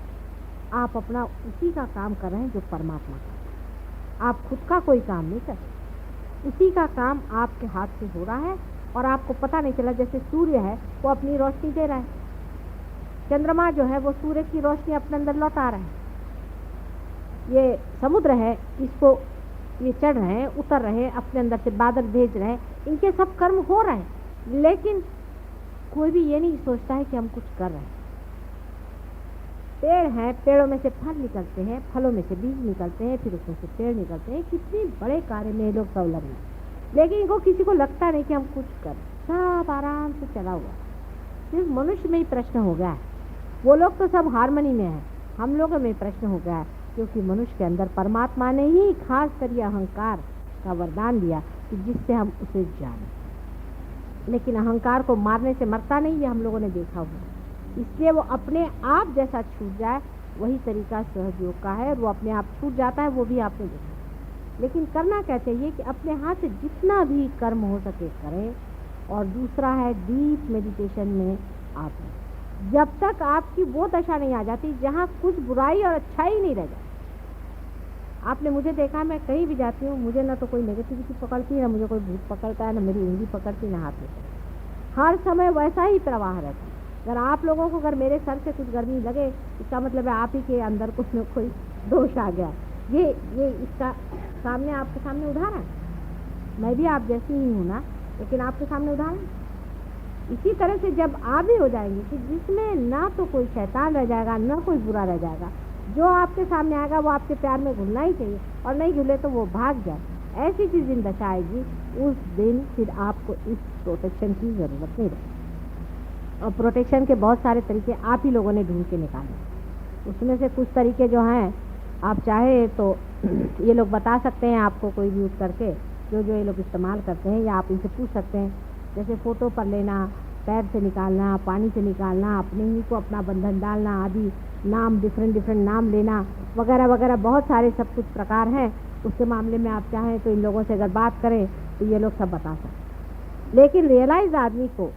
आप अपना उसी का काम कर रहे हैं जो परमात्मा का। आप खुद का कोई काम नहीं कर रहे, उसी का काम आपके हाथ से हो रहा है और आपको पता नहीं चला। जैसे सूर्य है वो अपनी रोशनी दे रहा है, चंद्रमा जो है वो सूर्य की रोशनी अपने अंदर लौटा रहा है, ये समुद्र है, इसको ये चढ़ रहे हैं, उतर रहे हैं, अपने अंदर से बादल भेज रहे हैं, इनके सब कर्म हो रहे हैं, लेकिन कोई भी ये नहीं सोचता है कि हम कुछ कर रहे हैं। पेड़ हैं, पेड़ों में से फल निकलते हैं, फलों में से बीज निकलते हैं, फिर उसमें से पेड़ निकलते हैं। कितने बड़े कार्य में लोग संलग्न हैं, लेकिन इनको किसी को लगता नहीं कि हम कुछ कर, सब आराम से चला हुआ। सिर्फ मनुष्य में ही प्रश्न हो गया है, वो लोग तो सब हारमोनी में है, हम लोगों में प्रश्न हो गया है, क्योंकि मनुष्य के अंदर परमात्मा ने ही खास कर ये अहंकार का वरदान दिया कि जिससे हम उसे जाने। लेकिन अहंकार को मारने से मरता नहीं, ये हम लोगों ने देखा हुआ। इसलिए वो अपने आप जैसा छूट जाए वही तरीका सहयोग का है, वो अपने आप छूट जाता है, वो भी आपने देखा। लेकिन करना क्या चाहिए कि अपने हाथ से जितना भी कर्म हो सके करें, और दूसरा है डीप मेडिटेशन में आप, जब तक आपकी वो दशा नहीं आ जाती जहाँ कुछ बुराई और अच्छाई नहीं रह जाती। आपने मुझे देखा, मैं कहीं भी जाती हूँ, मुझे ना तो कोई नेगेटिविटी पकड़ती है, ना मुझे कोई भूत पकड़ता है, ना मेरी उंगली पकड़ती, ना हाथ में, हर समय वैसा ही प्रवाह रहता है। अगर आप लोगों को अगर मेरे सर से कुछ गर्मी लगे, इसका मतलब है आप ही के अंदर कुछ न कोई दोष आ गया। ये इसका सामने आपके सामने उदाहरण, मैं भी आप जैसी ही हूँ ना, लेकिन आपके सामने उदाहरण। इसी तरह से जब आप भी हो जाएंगे कि जिसमें ना तो कोई शैतान रह जाएगा, ना कोई बुरा रह जाएगा, जो आपके सामने आएगा वो आपके प्यार में घुलना ही चाहिए, और नहीं घुले तो वो भाग जाए, ऐसी जिस दिन दशा आएगी उस दिन फिर आपको इस प्रोटेक्शन की ज़रूरत नहीं रहेगी। और प्रोटेक्शन के बहुत सारे तरीके आप ही लोगों ने ढूंढ के निकाले। उसमें से कुछ तरीके जो हैं आप चाहे तो ये लोग बता सकते हैं आपको, कोई भी यूज़ करके जो ये लोग इस्तेमाल करते हैं, या आप इनसे पूछ सकते हैं। जैसे फ़ोटो पर लेना, पैर से निकालना, पानी से निकालना, अपने ही को अपना बंधन डालना आदि, नाम डिफरेंट नाम लेना वगैरह वगैरह, बहुत सारे सब कुछ प्रकार हैं। उसके मामले में आप चाहें तो इन लोगों से अगर बात करें तो ये लोग सब बता सकते। लेकिन रियलाइज आदमी को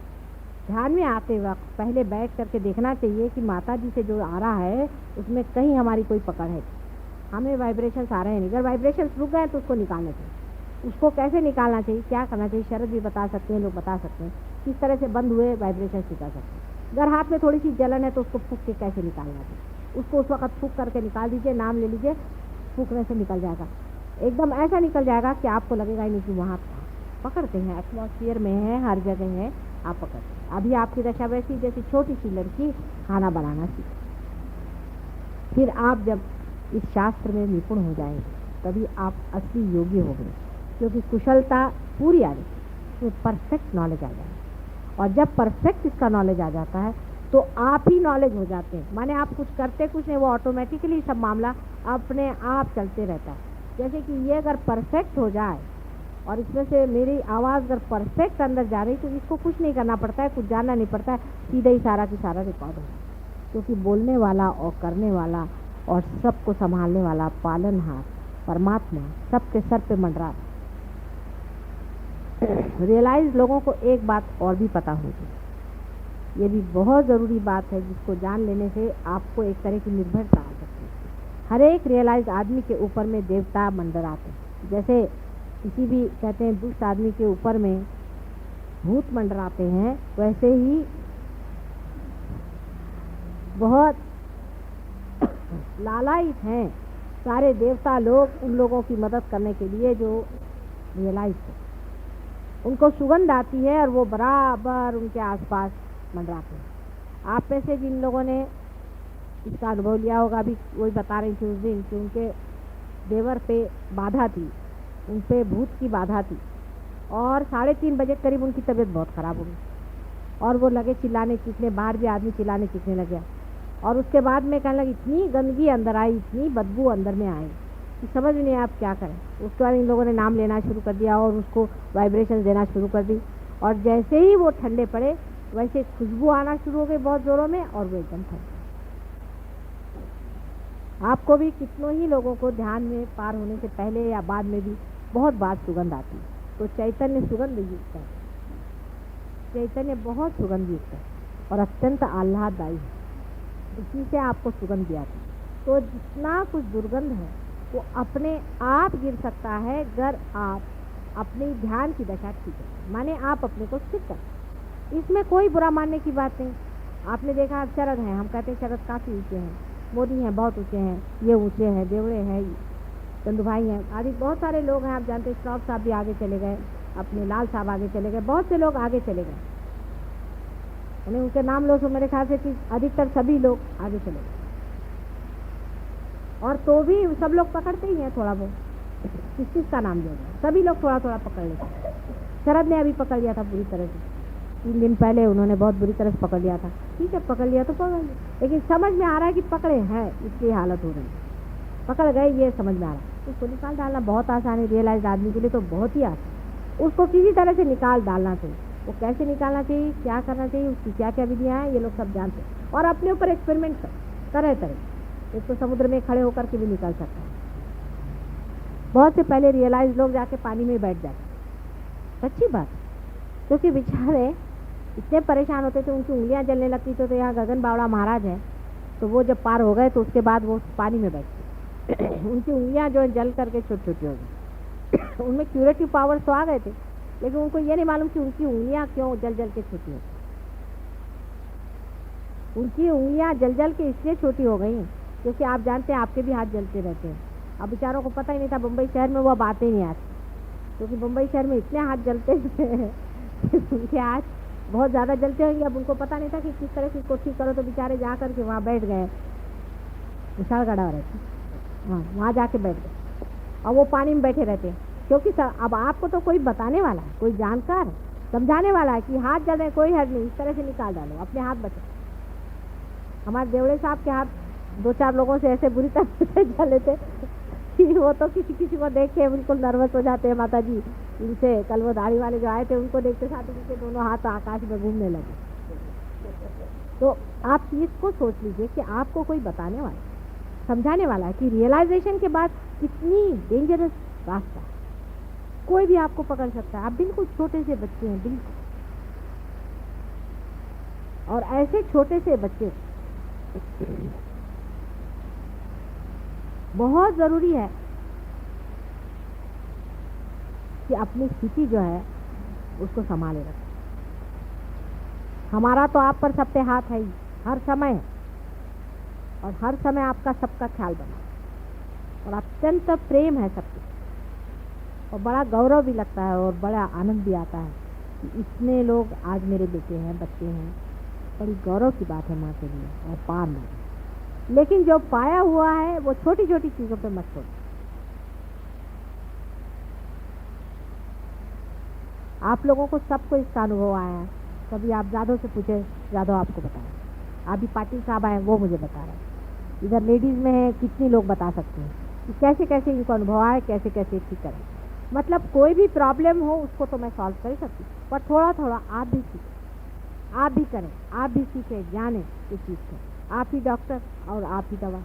ध्यान में आते वक्त पहले बैठ करके देखना चाहिए कि माता जी से जो आ रहा है उसमें कहीं हमारी कोई पकड़ है, हमें वाइब्रेशंस आ रहे हैं नहीं। अगर वाइब्रेशंस रुक गए तो उसको निकालना चाहिए। उसको कैसे निकालना चाहिए, क्या करना चाहिए, शरद भी बता सकते हैं, लोग बता सकते हैं किस तरह से बंद हुए वाइब्रेशंस निकाल सकते हैं। अगर हाथ में थोड़ी सी जलन है तो उसको फूंक के कैसे निकालना चाहिए, उसको उस वक्त फूंक करके निकाल दीजिए, नाम ले लीजिए, फूंकने से निकल जाएगा, एकदम ऐसा निकल जाएगा कि आपको लगेगा ही नहीं कि वहाँ पकड़ते हैं, एटमॉस्फेयर में है, हर जगह है, आप पकड़ते हैं। अभी आपकी दशा वैसी जैसी छोटी सी लड़की खाना बनाना सीखे, फिर आप जब इस शास्त्र में निपुण हो जाएंगे तभी आप असली योगी हो गए, क्योंकि कुशलता पूरी आ जाएगी, उसमें परफेक्ट नॉलेज आ जाएगा। और जब परफेक्ट इसका नॉलेज आ जाता है तो आप ही नॉलेज हो जाते हैं, माने आप कुछ करते कुछ नहीं, वो ऑटोमेटिकली सब मामला अपने आप चलते रहता है। जैसे कि ये अगर परफेक्ट हो जाए और इसमें से मेरी आवाज़ अगर परफेक्ट अंदर जा रही तो इसको कुछ नहीं करना पड़ता है, कुछ जानना नहीं पड़ता है, सीधा ही सारा की सारा रिकॉर्ड हो, क्योंकि बोलने वाला और करने वाला और सबको संभालने वाला पालनहार परमात्मा सबके सर पे मंडरा। रियलाइज लोगों को एक बात और भी पता होगी, ये भी बहुत ज़रूरी बात है जिसको जान लेने से आपको एक तरह की निर्भरता आ सकती है। हर एक रियलाइज आदमी के ऊपर में देवता मंडराते हैं, जैसे किसी भी कहते हैं दुष्ट आदमी के ऊपर में भूत मंडराते हैं, वैसे ही बहुत लालायित हैं सारे देवता लोग उन लोगों की मदद करने के लिए जो रियलाइज है। उनको सुगंध आती है और वो बराबर उनके आसपास मंडराते हैं। आप में से जिन लोगों ने इसका अनुभव लिया होगा, अभी वही बता रही थी उस दिन कि उनके देवर पे बाधा थी, उन पे भूत की बाधा थी, और 3:30 बजे करीब उनकी तबीयत बहुत ख़राब हो गई और वो लगे चिल्लाने चीखने, बाहर भी आदमी चिल्लाने चीखने लग गया। और उसके बाद में कहने लगी इतनी गंदगी अंदर आई, इतनी बदबू अंदर में आई कि समझ नहीं आप क्या करें। उसके बाद इन लोगों ने नाम लेना शुरू कर दिया और उसको वाइब्रेशन देना शुरू कर दी, और जैसे ही वो ठंडे पड़े वैसे खुशबू आना शुरू हो गई बहुत ज़ोरों में, और वो एकदम ठंडे। आपको भी कितनों ही लोगों को ध्यान में पार होने से पहले या बाद में भी बहुत बार सुगंध आती है, तो चैतन्य सुगंध युक्त है, चैतन्य बहुत सुगंध युक्त है और अत्यंत आह्लाददायी है, इसी से आपको सुगंध दिया था। तो जितना कुछ दुर्गंध है वो अपने आप गिर सकता है अगर आप अपनी ध्यान की दशा ठीक है, माने आप अपने को स्थिर कर। इसमें कोई बुरा मानने की बात नहीं। आपने देखा शरद हैं, हम कहते हैं शरद काफ़ी ऊँचे हैं, मोदी हैं बहुत ऊँचे हैं, ये ऊँचे हैं, देवड़े हैं, चंदू भाई हैं, आदि बहुत सारे लोग हैं। आप जानते हैं श्रॉफ साहब भी आगे चले गए, अपने लाल साहब आगे चले गए, बहुत से लोग आगे चले गए, यानी उनके नाम लो तो मेरे ख्याल से कि अधिकतर सभी लोग आगे चले गए। और तो भी सब लोग पकड़ते ही हैं थोड़ा बहुत, किस का नाम लेगा, सभी लोग थोड़ा थोड़ा पकड़ लेते हैं। शरद ने अभी पकड़ लिया था पूरी तरह से, 3 दिन पहले उन्होंने बहुत बुरी तरह से पकड़ लिया था। ठीक है, पकड़ लिया तो पकड़ लिया, लेकिन समझ में आ रहा है कि पकड़े हैं इसलिए हालत हो रही है, पकड़ गए ये समझ में आ रहा है। उसको निकाल डालना बहुत आसान है, रियलाइज आदमी के लिए तो बहुत ही आसान। उसको किसी तरह से निकाल डालना चाहिए। वो कैसे निकालना चाहिए, क्या करना चाहिए, उसकी क्या क्या विधियाँ हैं, ये लोग सब जानते हैं। और अपने ऊपर एक्सपेरिमेंट तरह तरह, एक तो समुद्र में खड़े होकर के भी निकल सकता है। बहुत से पहले रियलाइज लोग जाके पानी में बैठ जाते, सच्ची बात, क्योंकि बेचारे इतने परेशान होते थे, उनकी उंगलियां जलने लगती थी। तो यहाँ गगन बावड़ा महाराज हैं, तो वो जब पार हो गए तो उसके बाद वो पानी में बैठते उनकी उंगलियां जो जल करके छोटी छोटी हो गई उनमें क्यूरेटिव पावर्स तो आ गए थे, लेकिन उनको ये नहीं मालूम कि उनकी उंगलियां क्यों जल जल के छोटी होती। उनकी उंगलियां जल जल के इसलिए छोटी हो गई क्योंकि आप जानते हैं आपके भी हाथ जलते रहते हैं। अब बेचारों को पता ही नहीं था मुंबई शहर में वो अब आते ही नहीं आते, क्योंकि मुंबई शहर में इतने हाथ जलते हैं कि उनके हाथ बहुत ज़्यादा जलते होंगे। अब उनको पता नहीं था कि किस तरह से इसको ठीक करो, तो बेचारे जा कर के वहाँ बैठ गए, विशाल गढ़ा रहती, हाँ वहाँ जाके बैठ गए और वो पानी में बैठे रहते हैं। क्योंकि सर अब आपको तो कोई बताने वाला है, कोई जानकार समझाने वाला है कि हाथ जल रहे, कोई हर्ज नहीं, इस तरह से निकाल डालो, अपने हाथ बचाओ। हमारे देवड़े साहब के हाथ 2-4 लोगों से ऐसे बुरी तरह से जले थे कि वो तो किसी किसी को देख के बिल्कुल नर्वस हो जाते हैं। माता जी इनसे कल वो दाढ़ी वाले जो आए थे उनको देखते साथ उनके दोनों हाथ आकाश में घूमने लगे। तो आप चीज़ को सोच लीजिए कि आपको कोई बताने वाला, समझाने वाला है कि रियलाइजेशन के बाद कितनी डेंजरस रास्ता है, कोई भी आपको पकड़ सकता है। आप बिल्कुल छोटे से बच्चे हैं, बिल्कुल, और ऐसे छोटे से बच्चे बहुत ज़रूरी है कि अपनी स्थिति जो है उसको संभाले रखें। हमारा तो आप पर सब पे हाथ है ही हर समय, और हर समय आपका सबका ख्याल बना, और अत्यंत प्रेम है सबके, और बड़ा गौरव भी लगता है और बड़ा आनंद भी आता है कि इतने लोग आज मेरे बेटे हैं, बच्चे हैं। बड़ी गौरव की बात है माँ के लिए और पार में। लेकिन जो पाया हुआ है वो छोटी छोटी चीज़ों पे मत छोड़ो। आप लोगों को सबको इसका अनुभव आया है। कभी आप जादव से पूछे, जादव आपको बताया। अभी पाटिल साहब आए, वो मुझे बता रहे हैं। इधर लेडीज़ में है, कितनी लोग बता सकते हैं कि कैसे कैसे इनको अनुभव आया, कैसे कैसे ठीक करें। मतलब कोई भी प्रॉब्लम हो उसको तो मैं सॉल्व कर सकती, पर थोड़ा थोड़ा आप भी सीखें, आप भी करें, आप भी सीखें, जानें इस चीज़ को। आप ही डॉक्टर और आप ही दवा,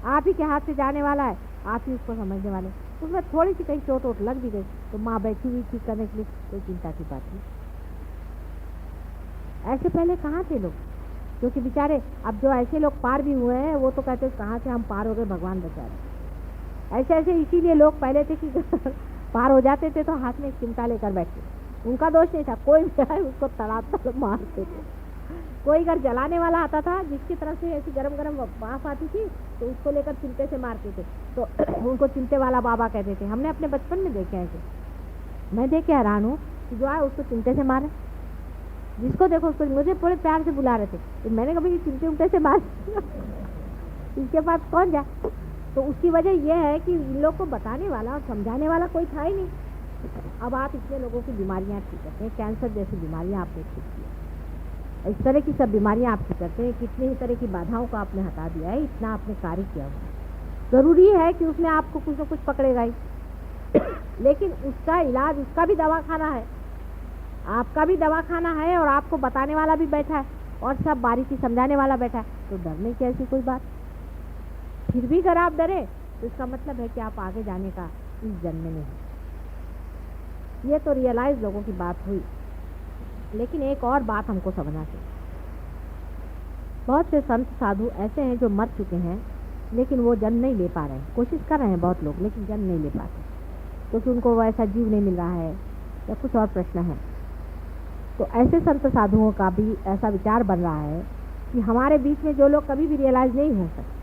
आप ही के हाथ से जाने वाला है, आप ही उसको समझने वाले। उसमें थोड़ी सी कहीं चोट वोट लग भी गई तो माँ बैठी हुई ठीक करने के लिए, कोई चिंता की बात नहीं। ऐसे पहले कहाँ थे लोग, क्योंकि बेचारे अब जो ऐसे लोग पार भी हुए हैं वो तो कहते हैं कहाँ से हम पार हो गए, भगवान बचा रहे। ऐसे ऐसे इसीलिए लोग पहले थे कि पार हो जाते थे तो हाथ में चिमटा लेकर बैठते। उनका दोष नहीं था, कोई भी आए उसको तड़ातड़ मारते थे। कोई अगर जलाने वाला आता था जिसकी तरफ से ऐसी गरम गरम भाप आती थी तो उसको लेकर चिमटे से मारते थे, तो उनको चिमटे वाला बाबा कहते थे। हमने अपने बचपन में देखे ऐसे, मैं देख के हैरान हूँ कि जो आए उसको चिमटे से मारे, जिसको देखो उसको। मुझे बड़े प्यार से बुला रहे थे, तो मैंने कभी चिमटे उमटे से मार इसके पास कौन जाए। तो उसकी वजह यह है कि इन लोग को बताने वाला और समझाने वाला कोई था ही नहीं। अब आप इतने लोगों की बीमारियाँ ठीक करते हैं, कैंसर जैसी बीमारियाँ आपने ठीक की, इस तरह की सब बीमारियां आप ठीक करते हैं, कितनी ही तरह की बाधाओं को आपने हटा दिया है, इतना आपने कार्य किया हुआ है। ज़रूरी है कि उसमें आपको कुछ न कुछ पकड़ेगा ही लेकिन उसका इलाज, उसका भी दवाखाना है, आपका भी दवाखाना है, और आपको बताने वाला भी बैठा है और सब बारीकी समझाने वाला बैठा है। तो डरने की ऐसी कोई बात। फिर भी अगर आप डरे तो इसका मतलब है कि आप आगे जाने का इस जन्म में नहीं। ये तो रियलाइज लोगों की बात हुई। लेकिन एक और बात हमको समझना चाहिए, बहुत से संत साधु ऐसे हैं जो मर चुके हैं लेकिन वो जन्म नहीं ले पा रहे हैं। कोशिश कर रहे हैं बहुत लोग, लेकिन जन्म नहीं ले पाते क्योंकि उनको वैसा जीव नहीं मिल रहा है या कुछ और प्रश्न है। तो ऐसे संत साधुओं का भी ऐसा विचार बन रहा है कि हमारे बीच में जो लोग कभी भी रियलाइज नहीं हो सकते,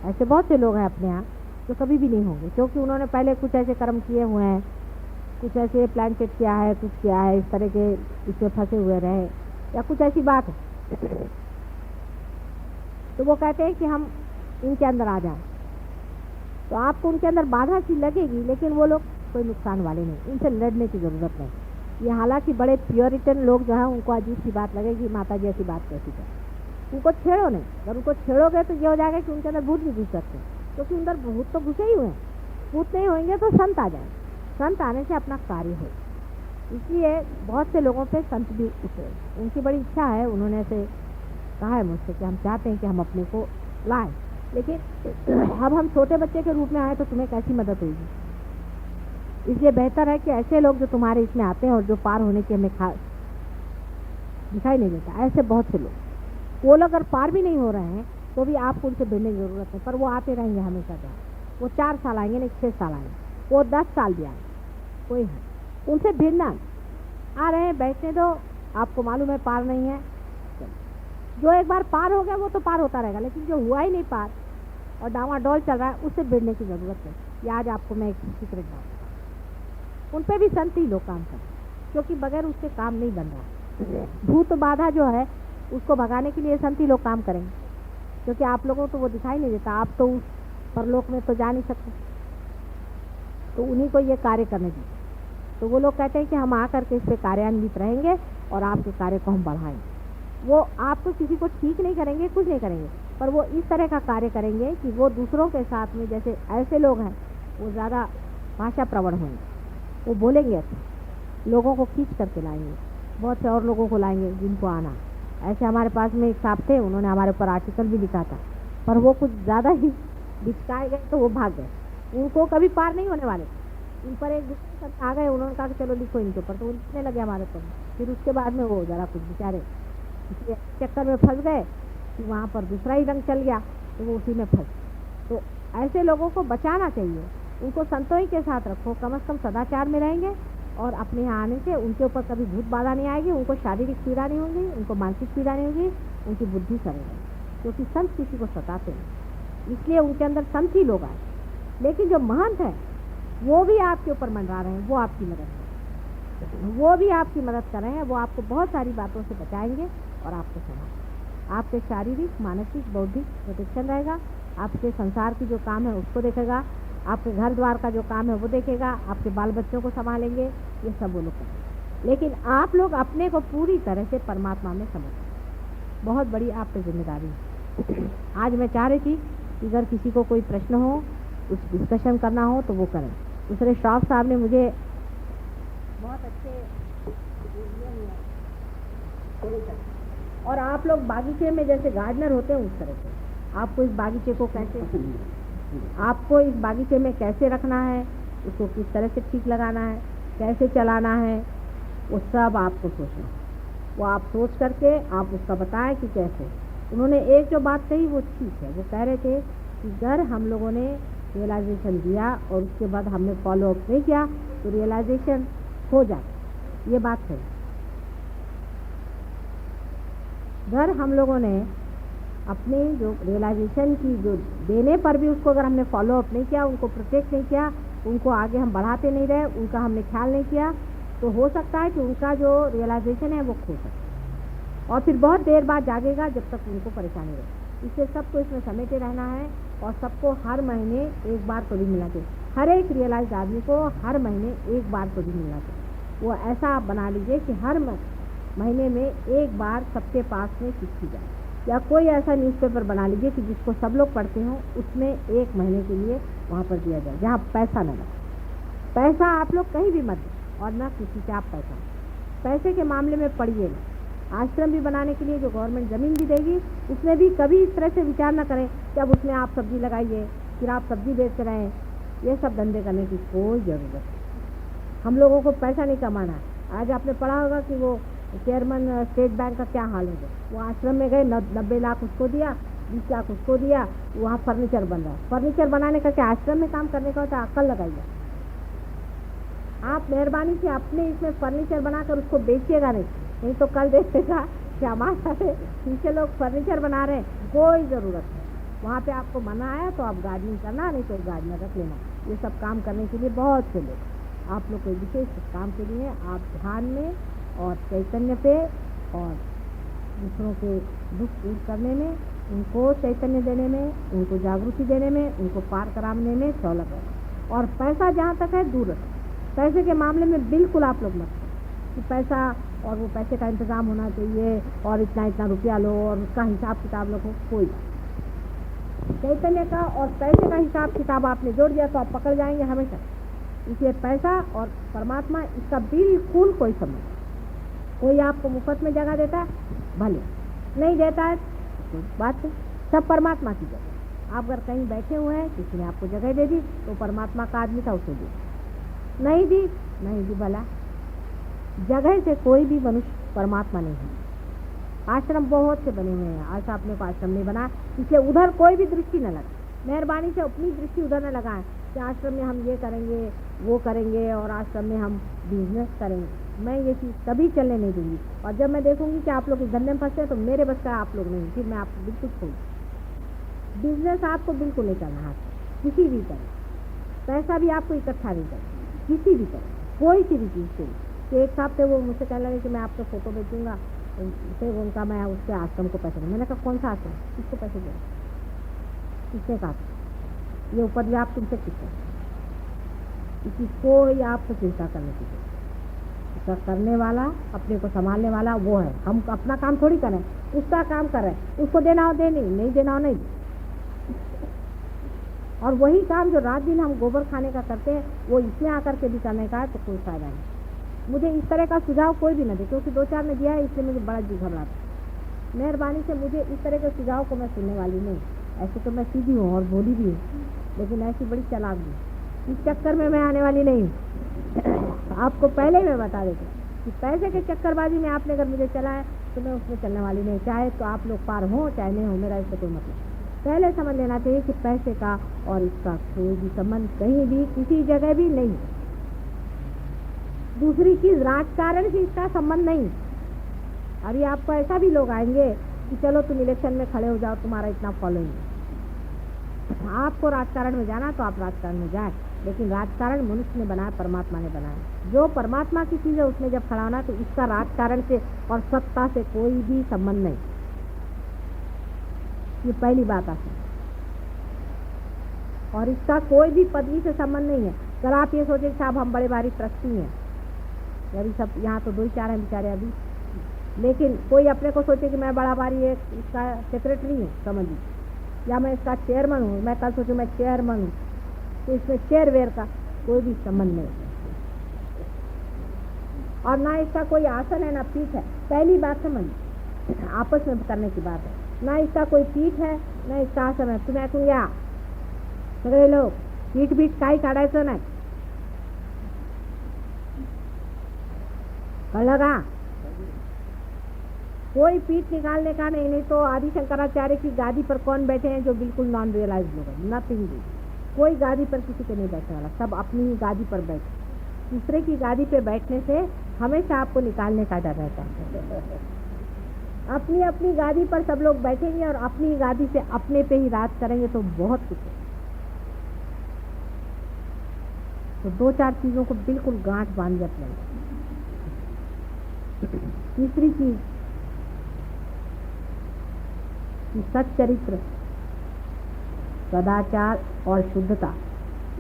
ऐसे बहुत से लोग हैं अपने यहाँ जो कभी भी नहीं होंगे, क्योंकि उन्होंने पहले कुछ ऐसे कर्म किए हुए हैं, कुछ ऐसे प्लान सेट किया है, कुछ किया है, इस तरह के इसमें फंसे हुए रहे या कुछ ऐसी बात है। तो वो कहते हैं कि हम इनके अंदर आ जाएं, तो आपको उनके अंदर बाधा सी लगेगी, लेकिन वो लोग कोई नुकसान वाले नहीं, इनसे लड़ने की ज़रूरत नहीं। ये हालांकि बड़े प्योरिटन लोग जो हैं उनको अजीब सी बात लगेगी, माता जी ऐसी बात कैसी कर, उनको छेड़ो नहीं। अगर उनको छेड़ोगे तो ये हो जाएगा कि उनके अंदर भूत भी घुस सकते हैं, क्योंकि अंदर भूत तो घुसे ही हुए हैं। भूत नहीं होंगे तो संत आ जाएंगे, संत आने से अपना कार्य हो। इसलिए बहुत से लोगों पे संत भी उतरे, उनकी बड़ी इच्छा है, उन्होंने ऐसे कहा है मुझसे कि हम चाहते हैं कि हम अपने को लाएं, लेकिन अब हम छोटे बच्चे के रूप में आए तो तुम्हें कैसी मदद होगी। इसलिए बेहतर है कि ऐसे लोग जो तुम्हारे इसमें आते हैं और जो पार होने की हमें दिखाई नहीं देता, ऐसे बहुत से लोग, वो लोग अगर पार भी नहीं हो रहे हैं तो भी आपको उनसे भिड़ने की ज़रूरत है, पर वो आते रहेंगे हमेशा। वो 4 साल आएंगे, नहीं 6 साल आएंगे, वो 10 साल भी आएंगे, कोई है उनसे भिड़ना। आ रहे हैं, बैठने दो, आपको मालूम है पार नहीं है, जो एक बार पार हो गया वो तो पार होता रहेगा, लेकिन जो हुआ ही नहीं पार और डावाडोल चल रहा है उससे भिड़ने की ज़रूरत है। ये आज आपको मैं एक सीक्रेट बात बताऊं, उन पे भी संत ही लोग काम करते हैं, क्योंकि बगैर उसके काम नहीं बन रहा। भूत बाधा जो है उसको भगाने के लिए संत ही लोग काम करेंगे, क्योंकि आप लोगों को तो वो दिखाई नहीं देता, आप तो उस परलोक में तो जा नहीं सकते, तो उन्हीं को ये कार्य करने दीजिए। तो वो लोग कहते हैं कि हम आकर के इस पर कार्यान्वित रहेंगे और आपके कार्य को हम बढ़ाएंगे। वो आपको किसी को ठीक नहीं करेंगे, कुछ नहीं करेंगे, पर वो इस तरह का कार्य करेंगे कि वो दूसरों के साथ में, जैसे ऐसे लोग हैं वो ज़्यादा भाषा प्रवण होंगे, वो बोलेंगे अच्छे, लोगों को खींच करके लाएंगे, बहुत से और लोगों को लाएंगे जिनको आना। ऐसे हमारे पास में एक साहब थे, उन्होंने हमारे ऊपर आर्टिकल भी लिखा था, पर वो कुछ ज़्यादा ही बिचकाए गए तो वो भाग गए, उनको कभी पार नहीं होने वाले। उन पर एक दूसरे आ गए, उन्होंने कहा कि चलो लिखो इनके ऊपर, तो उनने लगे हमारे ऊपर। फिर उसके बाद में वो ज़रा कुछ बेचारे इसलिए चक्कर में फंस गए कि वहाँ पर दूसरा ही रंग चल गया, तो वो उसी में फंस। तो ऐसे लोगों को बचाना चाहिए, उनको संतों ही के साथ रखो, कम से कम सदाचार में रहेंगे और अपने यहाँ आने से उनके ऊपर कभी भूत बाधा नहीं आएगी, उनको शारीरिक पीड़ा नहीं होगी, उनको मानसिक पीड़ा नहीं होगी, उनकी बुद्धि सरेगी, क्योंकि संत किसी को सताते हैं, इसलिए उनके अंदर संत ही लोग आए। लेकिन जो महंत है वो भी आपके ऊपर मंडरा रहे हैं, वो आपकी मदद कर रहे हैं, वो भी आपकी मदद कर रहे हैं, वो आपको बहुत सारी बातों से बचाएंगे और आपको संभालेंगे। आपके शारीरिक, मानसिक, बौद्धिक प्रोटेक्शन रहेगा, आपके संसार की जो काम है उसको देखेगा, आपके घर द्वार का जो काम है वो देखेगा, आपके बाल बच्चों को संभालेंगे, ये सब वो लोग करेंगे। लेकिन आप लोग अपने को पूरी तरह से परमात्मा में समझें, बहुत बड़ी आप पे जिम्मेदारी है। आज मैं चाह रही थी कि अगर किसी को कोई प्रश्न हो, कुछ डिस्कशन करना हो तो वो करें। दूसरे श्रॉफ साहब ने मुझे बहुत अच्छे दिए हुए हैं, और आप लोग बागीचे में जैसे गार्डनर होते हैं उस तरह से आपको इस बागीचे को कैसे, आपको इस बागीचे में कैसे रखना है, उसको किस तरह से ठीक लगाना है, कैसे चलाना है, वो सब आपको सोचना है। वो आप सोच करके आप उसका बताएं कि कैसे। उन्होंने एक जो बात कही वो ठीक है, वो कह रहे थे कि अगर हम लोगों ने रियलाइजेशन दिया और उसके बाद हमने फॉलो अप नहीं किया तो रियलाइजेशन हो जाए, ये बात है। अगर हम लोगों ने अपनी जो रियलाइजेशन की जो देने पर भी उसको अगर हमने फॉलो अप नहीं किया, उनको प्रोटेक्ट नहीं किया, उनको आगे हम बढ़ाते नहीं रहे, उनका हमने ख्याल नहीं किया, तो हो सकता है कि उनका जो रियलाइजेशन है वो खो सकता है और फिर बहुत देर बाद जागेगा जब तक उनको परेशानी रहे। इसलिए सबको इसमें समेटे रहना है और सबको हर महीने एक बार तो भी मिलना चाहिए। हर एक रियलाइज आदमी को हर महीने एक बार तो भी मिलना चाहिए। वो ऐसा आप बना लीजिए कि हर महीने में एक बार सबके पास में चिट्ठी जाए, या कोई ऐसा न्यूज़पेपर बना लीजिए कि जिसको सब लोग पढ़ते हों, उसमें एक महीने के लिए वहाँ पर दिया जाए जहाँ पैसा न लगे। पैसा आप लोग कहीं भी मत दें और ना किसी से आप पैसे के मामले में पढ़िए ना। आश्रम भी बनाने के लिए जो गवर्नमेंट ज़मीन भी देगी उसमें भी कभी इस तरह से विचार ना करें कि अब उसमें आप सब्जी लगाइए, फिर आप सब्जी बेच रहे हैं। ये सब धंधे करने की कोई ज़रूरत नहीं। हम लोगों को पैसा नहीं कमाना है। आज आपने पढ़ा होगा कि वो चेयरमैन स्टेट बैंक का क्या हाल है, वो आश्रम में गए, 90 लाख उसको दिया, 20 लाख उसको दिया, वहाँ फर्नीचर बन रहा है। फर्नीचर बनाने का क्या आश्रम में काम करने का होता है? अक्ल लगाइए। आप मेहरबानी से अपने इसमें फर्नीचर बनाकर उसको बेचिएगा नहीं तो कल देखेगा कि हमारे पीछे लोग फर्नीचर बना रहे हैं। कोई ज़रूरत नहीं, वहाँ पे आपको मना आया तो आप गार्डनिंग करना, नहीं तो गार्डनर रख लेना। ये सब काम करने के लिए बहुत से लोग, आप लोग कोई विशेष काम के लिए आप ध्यान में और चैतन्य पे और दूसरों के दुख दूर करने में, उनको चैतन्य देने में, उनको जागृति देने में, उनको पार कराने में सहूलत है। और पैसा जहाँ तक है दूर रखें। पैसे के मामले में बिल्कुल आप लोग मत करें कि पैसा और वो पैसे का इंतज़ाम होना चाहिए और इतना रुपया लो और उसका हिसाब किताब रखो। कोई चैतन्य का और पैसे का हिसाब किताब आपने जोड़ दिया तो आप पकड़ जाएंगे हमेशा। इसलिए पैसा और परमात्मा इसका बिल्कुल कोई संबंध नहीं। कोई आपको मुफ्त में जगह देता है, भले नहीं देता है तो बात है, सब परमात्मा की जगह। आप अगर कहीं बैठे हुए हैं, किसी ने आपको जगह दे दी तो परमात्मा का आदमी था, उसे दी, नहीं दी भला। जगह से कोई भी मनुष्य परमात्मा नहीं है। आश्रम बहुत से बने हुए हैं, आज आपने को आश्रम नहीं बना, इसलिए उधर कोई भी दृष्टि न लगे। मेहरबानी से अपनी दृष्टि उधर न लगाएं कि आश्रम में हम ये करेंगे, वो करेंगे और आश्रम में हम बिजनेस करेंगे, मैं ये चीज़ कभी चलने नहीं दूंगी। और जब मैं देखूंगी कि आप लोग इस धंधे में फंसे हैं तो मेरे बस का आप लोग नहीं, फिर मैं आपको बिल्कुल छोड़, बिजनेस आपको बिल्कुल नहीं करना हाथ से, किसी भी तरह पैसा भी आपको इकट्ठा नहीं करना, किसी भी तरह कोई सी भी चीज़ से। कि एक साहब थे वो मुझसे कहने लगे कि मैं आपको फ़ोटो भेजूँगा, फिर उनका मैं उसके आश्रम को पैसे दूँ। मैंने कहा कौन सा आश्रम, किसको पैसे दे, किसने कहा ये ऊपर आप तुमसे किसने, इसकी कोई आपको चिंता करने की जरूरत, उसका करने वाला, अपने को संभालने वाला वो है। हम अपना काम थोड़ी करें, उसका काम कर रहे हैं, उसको देना हो दे, नहीं देना हो नहीं। और वही काम जो रात दिन हम गोबर खाने का करते हैं वो इसमें आकर के भी करने का है तो कोई फायदा नहीं। मुझे इस तरह का सुझाव कोई भी न दे, क्योंकि 2-4 ने दिया है इसलिए मुझे बड़ा जी घबराता। मेहरबानी से मुझे इस तरह के सुझाव को मैं सुनने वाली नहीं। ऐसे तो मैं सीधी हूँ और बोली भी हूँ, लेकिन ऐसी बड़ी चालाक भी, इस चक्कर में मैं आने वाली नहीं हूँ। आपको पहले ही मैं बता देती हूँ कि पैसे के चक्करबाजी में आपने अगर मुझे चला है तो मैं उसमें चलने वाली नहीं। चाहे तो आप लोग पार हों चाहे नहीं हो, मेरा इससे कोई मतलब। पहले समझ लेना चाहिए कि पैसे का और इसका कोई भी संबंध कहीं भी किसी जगह भी नहीं। दूसरी चीज, राजकारण से इसका संबंध नहीं। अभी आपको ऐसा भी लोग आएंगे कि चलो तुम इलेक्शन में खड़े हो जाओ, तुम्हारा इतना फॉलोइंग है, आपको राजकारण में जाना तो आप राजकारण में जाए, लेकिन राजकारण मनुष्य ने बनाया, परमात्मा ने बनाया। जो परमात्मा की चीज है उसमें जब खड़ा होना तो इसका राजकारण से और सत्ता से कोई भी संबंध नहीं। ये पहली बात आती है। और इसका कोई भी पदवी से संबंध नहीं है। अगर आप ये सोचे साहब हम बड़े भारी ट्रस्टी हैं, अभी सब यहाँ तो 2-4 हैं बेचारे अभी, लेकिन कोई अपने को सोचे कि मैं बड़ा भारी एक इसका सेक्रेटरी हूँ समझ लीजिए, या मैं इसका चेयरमैन हूँ, मैं कल सोचूँ मैं चेयरमैन हूँ, तो इसमें चेयरवेयर का कोई भी संबंध नहीं। और ना इसका कोई आसन है ना पीठ है। पहली बात समझ, आपस में करने की बात है। ना इसका कोई पीठ है ना इसका आसन है। तुम्हें ऐसा क्या सगळे लोग पीठ बीठ काही काढायचं नाही, कळलं का? कोई पीठ निकालने का नहीं। नहीं तो आदि शंकराचार्य की गादी पर कौन बैठे हैं जो बिल्कुल नॉन रियलाइज लोग हैं? नथिंग। कोई गादी पर किसी के नहीं बैठने वाला, सब अपनी ही गादी पर बैठे। दूसरे की गादी पे बैठने से हमेशा आपको निकालने का डर रहता है। अपनी अपनी गादी पर सब लोग बैठेंगे और अपनी गादी से अपने पे ही राज करेंगे तो बहुत कुछ है। तो 2-4 चीजों को बिल्कुल गांठ बांध लें। तीसरी चीज कि सच्चरित्र, सदाचार और शुद्धता,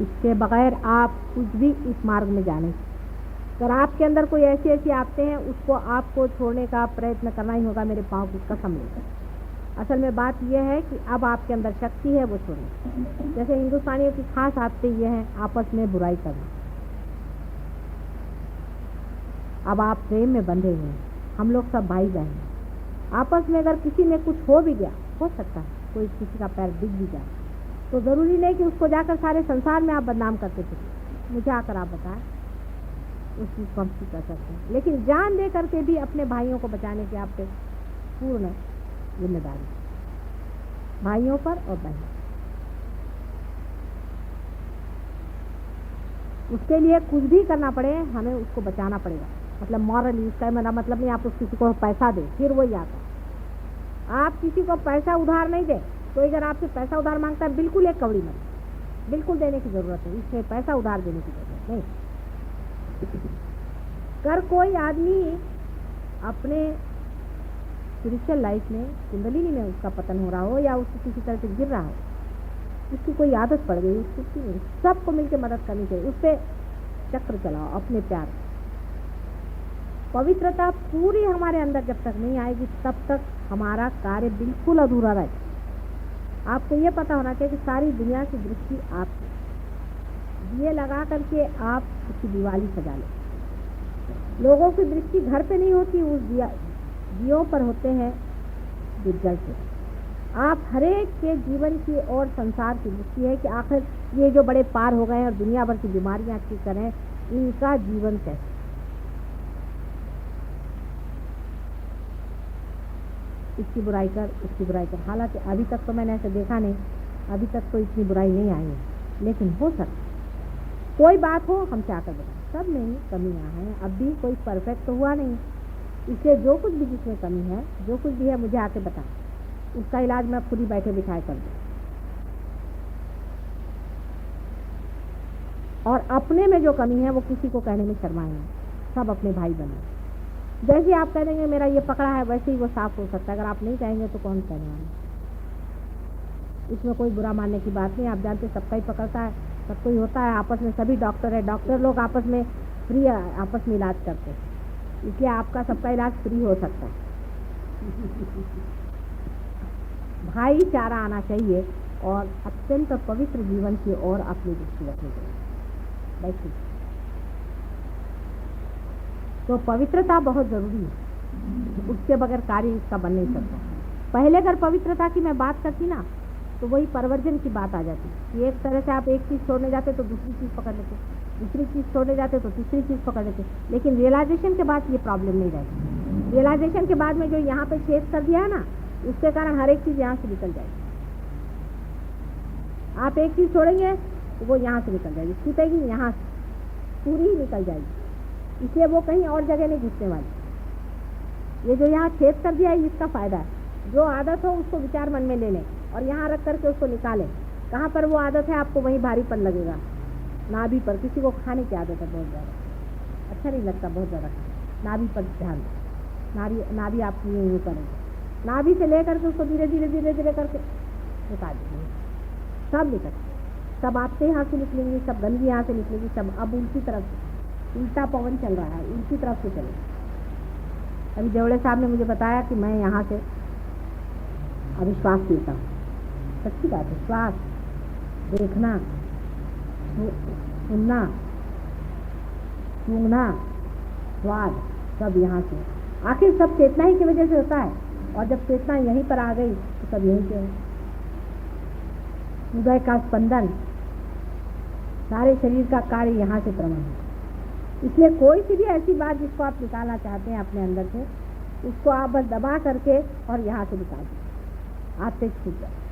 इसके बगैर आप कुछ भी इस मार्ग में जाने। अगर आपके अंदर कोई ऐसी आते हैं उसको आपको छोड़ने का प्रयत्न करना ही होगा, मेरे पाँव की कसम लेकर। असल में बात यह है कि अब आपके अंदर शक्ति है वो छोड़ना। जैसे हिंदुस्तानियों की खास आदतें ये हैं आपस में बुराई करना। अब आप प्रेम में बंधे हुए हैं, हम लोग सब भाई बहन हैं। आपस में अगर किसी में कुछ हो भी गया, हो सकता है कोई किसी का पैर दिख भी जाए, तो ज़रूरी नहीं कि उसको जाकर सारे संसार में आप बदनाम करते थे। मुझे आकर आप बताएं, उस चीज़ को हम ठीक कर सकते हैं। लेकिन जान दे करके भी अपने भाइयों को बचाने की आप पे पूर्ण जिम्मेदारी, भाइयों पर और बहनों। उसके लिए कुछ भी करना पड़े हमें उसको बचाना पड़ेगा। मतलब मॉरली, इसका मेरा मतलब नहीं आप उस किसी को पैसा दे फिर वही आता। आप किसी को पैसा उधार नहीं दे, तो अगर आपसे पैसा उधार मांगता है बिल्कुल एक कौड़ी मत, बिल्कुल देने की जरूरत है, इसमें पैसा उधार देने की जरूरत नहीं। कर कोई आदमी अपने स्पिरिचुअल लाइफ में, कुंडलिनी में उसका पतन हो रहा हो या उसको किसी तरह से गिर रहा हो, उसकी कोई आदत पड़ गई, उसकी सबको मिलकर मदद करनी चाहिए। उस पर चक्र चलाओ अपने प्यार। पवित्रता पूरी हमारे अंदर जब तक नहीं आएगी तब तक हमारा कार्य बिल्कुल अधूरा रहेगा। आपको ये पता होना चाहिए कि सारी दुनिया की दृष्टि आपकी, दिए लगा करके आप उसकी दिवाली सजा लें। लोगों की दृष्टि घर पे नहीं होती, उस दियों पर होते हैं जो जलते। आप हरेक के जीवन की और संसार की दृष्टि है कि आखिर ये जो बड़े पार हो गए हैं और दुनिया भर की बीमारियां ठीक करें, इनका जीवन कैसे। इसकी बुराई कर, उसकी बुराई कर। हालांकि अभी तक तो मैंने ऐसे देखा नहीं, अभी तक तो इतनी बुराई नहीं आई है, लेकिन हो सकता कोई बात हो हमसे आकर बताएं, सब में ही कमियां हैं, अब भी कोई परफेक्ट तो हुआ नहीं। इसलिए जो कुछ भी जिसमें कमी है, जो कुछ भी है मुझे आके बताएं, उसका इलाज मैं खुद ही बैठे बिठाए कर दूँ। और अपने में जो कमी है वो किसी को कहने में शर्माए नहीं, सब अपने भाई बने। जैसे आप कह देंगे मेरा ये पकड़ा है, वैसे ही वो साफ हो सकता है। अगर आप नहीं कहेंगे तो कौन कहने वाला। इसमें कोई बुरा मानने की बात नहीं। आप जानते सबका ही पकड़ता है, सबको ही होता है। आपस में सभी डॉक्टर है, डॉक्टर लोग आपस में फ्री आपस में इलाज करते हैं, इसलिए आपका सबका इलाज फ्री हो सकता है। भाईचारा आना चाहिए और अत्यंत पवित्र जीवन की ओर अपनी दृष्टि रखनी चाहिए। बैठिए। तो पवित्रता बहुत जरूरी है, उसके बगैर कार्य इसका बन नहीं सकता। पहले अगर पवित्रता की मैं बात करती ना तो वही परवर्जन की बात आ जाती कि एक तरह से आप एक चीज़ छोड़ने जाते तो दूसरी चीज़ पकड़ लेते, दूसरी चीज़ छोड़ने जाते तो तीसरी चीज़ पकड़ लेते। लेकिन रियलाइजेशन के बाद ये प्रॉब्लम नहीं रहती। रियलाइजेशन के बाद में जो यहाँ पे छेद कर दिया है ना, उसके कारण हर एक चीज़ यहाँ से निकल जाएगी। आप एक चीज़ छोड़ेंगे तो वो यहाँ से निकल जाएगी, छूटेगी यहाँ से, पूरी ही निकल जाएगी। इसलिए वो कहीं और जगह नहीं घुसने वाली। ये जो यहाँ छेद कर दिया है इसका फायदा है। जो आदत हो उसको विचार मन में ले लें और यहाँ रख करके उसको निकालें। कहाँ पर वो आदत है आपको वहीं भारीपन लगेगा। नाभि पर, किसी को खाने की आदत है बहुत ज़्यादा, अच्छा नहीं लगता बहुत ज़्यादा, नाभि पर ध्यान दें। नाभि आपकी यूँ करेंगे, नाभि से ले करके उसको धीरे धीरे धीरे धीरे करके निकाल देंगे। सब निकल, सब आपके यहाँ से निकलेंगी, सब गंदगी यहाँ से निकलेगी, सब अब उल्टी तरफ से, उल्टा पवन चल रहा है, उल्टी तरफ से चले। अभी देवड़े साहब ने मुझे बताया कि मैं यहाँ से अभी श्वास लेता हूँ। सच्ची बात है, श्वास देखना, सुनना, सूंघना, स्वाद, सब यहाँ से। आखिर सब चेतना ही की वजह से होता है, और जब चेतना यहीं पर आ गई तो सब यहीं से है। हृदय का स्पंदन, सारे शरीर का कार्य यहाँ से प्रमाण है। इसलिए कोई सी भी ऐसी बात जिसको आप निकालना चाहते हैं अपने अंदर से, उसको आप बस दबा करके और यहाँ से निकाल दीजिए, आपसे छूट जाए।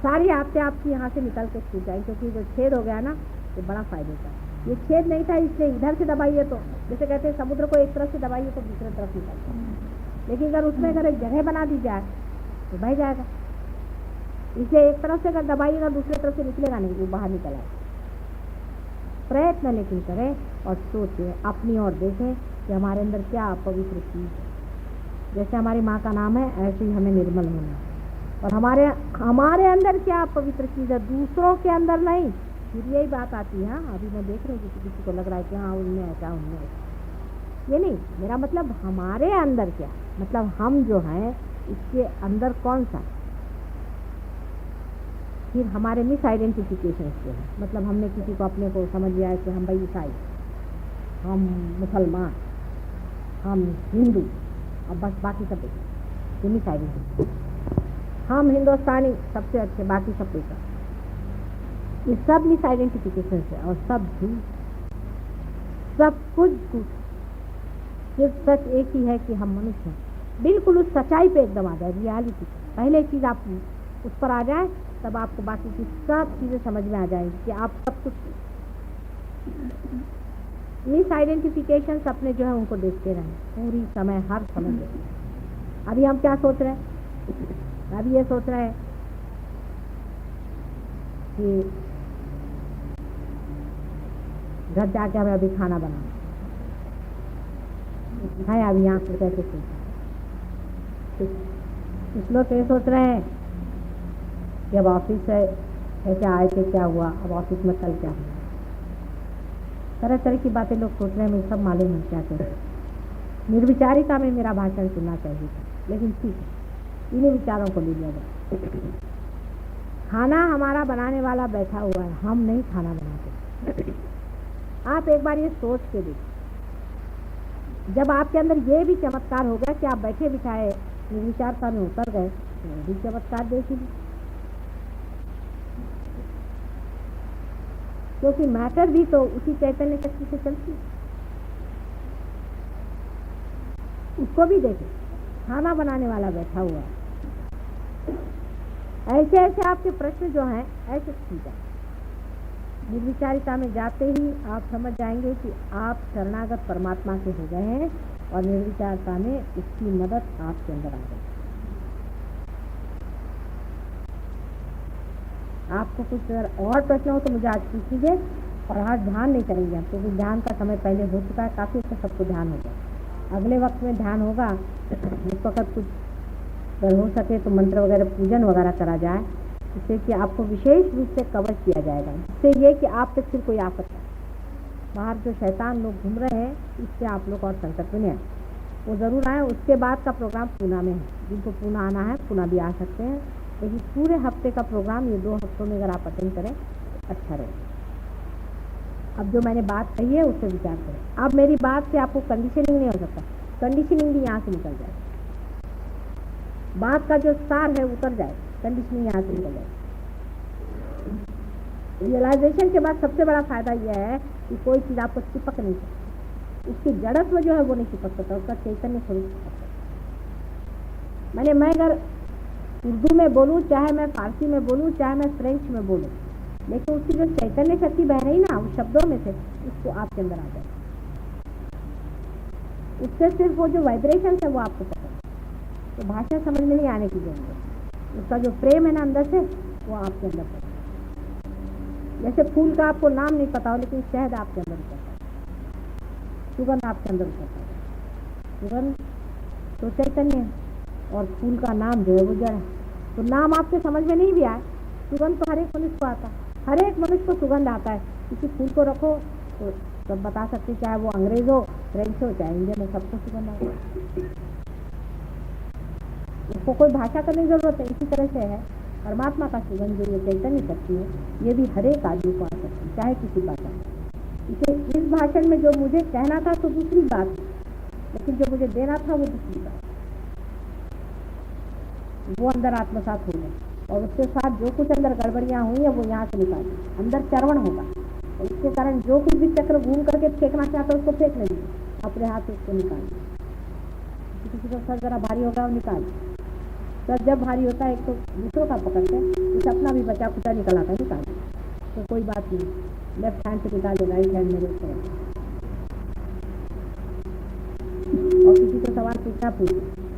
सारी आपसे आपकी यहाँ से निकल के छूट जाए, क्योंकि जो छेद हो गया ना ये बड़ा फायदे का। ये छेद नहीं था इसलिए इधर से दबाइए तो, जैसे कहते हैं समुद्र को एक तरफ से दबाइए तो दूसरे तरफ निकलता है, लेकिन अगर उसमें अगर एक जगह बना दी जाए तो बह जाएगा। इसलिए एक तरफ से अगर दबाइएगा दूसरी तरफ से निकलेगा नहीं, वो बाहर निकल आएगा। प्रयत्न लेकिन करें और सोचें, अपनी ओर देखें कि हमारे अंदर क्या पवित्र चीज़ है। जैसे हमारी माँ का नाम है, ऐसे ही हमें निर्मल होना है। और हमारे अंदर क्या पवित्र चीज़ है, दूसरों के अंदर नहीं। फिर यही बात आती है। हाँ, अभी मैं देख रही हूँ किसी को लग रहा है कि हाँ उनमें है, क्या उनमें है। ये नहीं, मेरा मतलब हमारे अंदर क्या, मतलब हम जो हैं इसके अंदर कौन सा। फिर हमारे मिस आइडेंटिफिकेशन के हैं, मतलब हमने किसी को अपने को समझ लिया है कि हम भाई ईसाई, हम मुसलमान, हम हिंदू, अब बस बाकी सब ये मिस आइडेंटिफिकेशन। हम हिंदुस्तानी सबसे अच्छे, बाकी सब बेकार। ये सब मिस आइडेंटिफिकेशन है और सब झूठ, सब कुछ झूठ। सिर्फ सच एक ही है कि हम मनुष्य हैं। बिल्कुल उस सच्चाई पे एकदम आ जाए, रियलिटी। पहले चीज़ आप उस पर आ जाए तब आपको बाकी की सब चीज़ें समझ में आ जाएंगी कि आप सब कुछ। मिस आइडेंटिफिकेशन अपने जो है उनको देखते रहें पूरी समय, हर समय देखते रहें। अभी हम क्या सोच रहे हैं, अभी ये सोच रहे हैं कि घर जाके हमें अभी खाना बनाना है, अभी यहाँ पर कैसे सोच। कुछ लोग ये सोच रहे हैं कि अब ऑफिस से कैसे आए थे, क्या हुआ, अब ऑफिस में कल क्या हुआ। तरह तरह की बातें लोग सोच रहे हैं, मुझे सब मालूम है क्या करें। निर्विचारिता में मेरा भाषण सुनना चाहिए था, लेकिन ठीक है, इन्हीं विचारों को ले लिया जाए। खाना हमारा बनाने वाला बैठा हुआ है, हम नहीं खाना बनाते। आप एक बार ये सोच के देखिए, जब आपके अंदर ये भी चमत्कार हो गया कि आप बैठे बिठाए निर्विचारता में उतर गए, तो भी चमत्कार देखिए। क्योंकि मैटर भी तो उसी चैतन्य शक्ति से चलती है। उसको भी देखें, खाना बनाने वाला बैठा हुआ है। ऐसे ऐसे आपके प्रश्न जो हैं ऐसे सीधा, निर्विचारिता में जाते ही आप समझ जाएंगे कि आप शरणागत परमात्मा के हो गए हैं और निर्विचारता में उसकी मदद आपके अंदर आ गई। आपको कुछ अगर और प्रश्न हो तो मुझे आज पूछ लीजिए, और आज ध्यान नहीं करेंगे हम, क्योंकि ध्यान का समय पहले हो चुका है, काफ़ी अच्छा सबको ध्यान होगा। अगले वक्त में ध्यान होगा, उस वक्त कुछ अगर हो सके तो मंत्र वगैरह पूजन वगैरह करा जाए, जिससे कि आपको विशेष रूप से कवच किया जाएगा। जिससे ये कि आप पे फिर कोई आफत है, बाहर जो शैतान लोग घूम रहे हैं, इससे आप लोग और संकट में नहीं आए, वो ज़रूर आए। उसके बाद का प्रोग्राम पूना में है, जिनको पूना आना है पूना भी आ सकते हैं, लेकिन पूरे हफ्ते का प्रोग्राम ये 2 हफ्तों में अगर आप अटेंड करें अच्छा रहेगा। अब जो मैंने बात कही है उससे विचार करें। अब मेरी बात से आपको कंडीशनिंग नहीं हो सकता, कंडीशनिंग भी यहाँ से निकल जाए, बात का जो सार है उतर जाए, कंडीशनिंग यहाँ से निकल जाए। रियलाइजेशन के बाद सबसे बड़ा फायदा यह है कि कोई चीज़ आपको चिपक नहीं सकती, उसकी जड़त्व जो है वो नहीं चिपक सकता, उसका चैतन्य स्वरूप चिपक सकता। मैं अगर उर्दू में बोलूँ, चाहे मैं फारसी में बोलूँ, चाहे मैं फ्रेंच में बोलूँ, लेकिन उसकी जो चैतन्य शक्ति बह रही ना उस शब्दों में से, उसको आपके अंदर आ जाए, उससे सिर्फ वो जो वाइब्रेशन है वो आपको पता है। तो भाषा समझ में नहीं आने की जरूरत है, उसका जो प्रेम है ना अंदर से वो आपके अंदर पता है। जैसे फूल का आपको नाम नहीं पता हो, लेकिन शहद आपके अंदर उतरता है, सुगंध आपके अंदर उतरता है। सुगंध तो चैतन्य है और फूल का नाम जो है वो जड़ है। तो नाम आपके समझ में नहीं भी आए, सुगंध तो हर एक मनुष्य को आता है, हर एक मनुष्य को सुगंध आता है। किसी फूल को रखो तो सब बता सकते, चाहे वो अंग्रेज हो, फ्रेंच हो, चाहे इंडियन हो, सबको सुगंध आता है। उसको कोई भाषा करने की जरूरत है। इसी तरह से है परमात्मा का सुगंध जो ये चैतन्य शक्ति है, ये भी हर एक आदमी को आ सकती है, चाहे किसी भाषा में। इसे इस भाषण में जो मुझे कहना था तो दूसरी बात, लेकिन जो मुझे देना था वो दूसरी बात, वो अंदर आत्मसात हो गया, और उसके साथ जो कुछ अंदर गड़बड़ियाँ हुई है वो यहाँ से निकाल, अंदर चरवण होगा, और इसके कारण जो कुछ भी चक्र घूम करके फेंकना चाहता है उसको फेंक नहीं, अपने हाथ से उसको निकाल। किसी का सर जरा भारी होगा वो निकाल, सर जब भारी होता है एक तो दूसरों का पकड़ते हैं, कुछ अपना भी बचा खुचा निकल आता है, निकाल। तो कोई बात नहीं, लेफ्ट हैंड से निकाल दो, राइट हैंड मेरे ऊपर। और किसी को सवाल पूछना पूछो।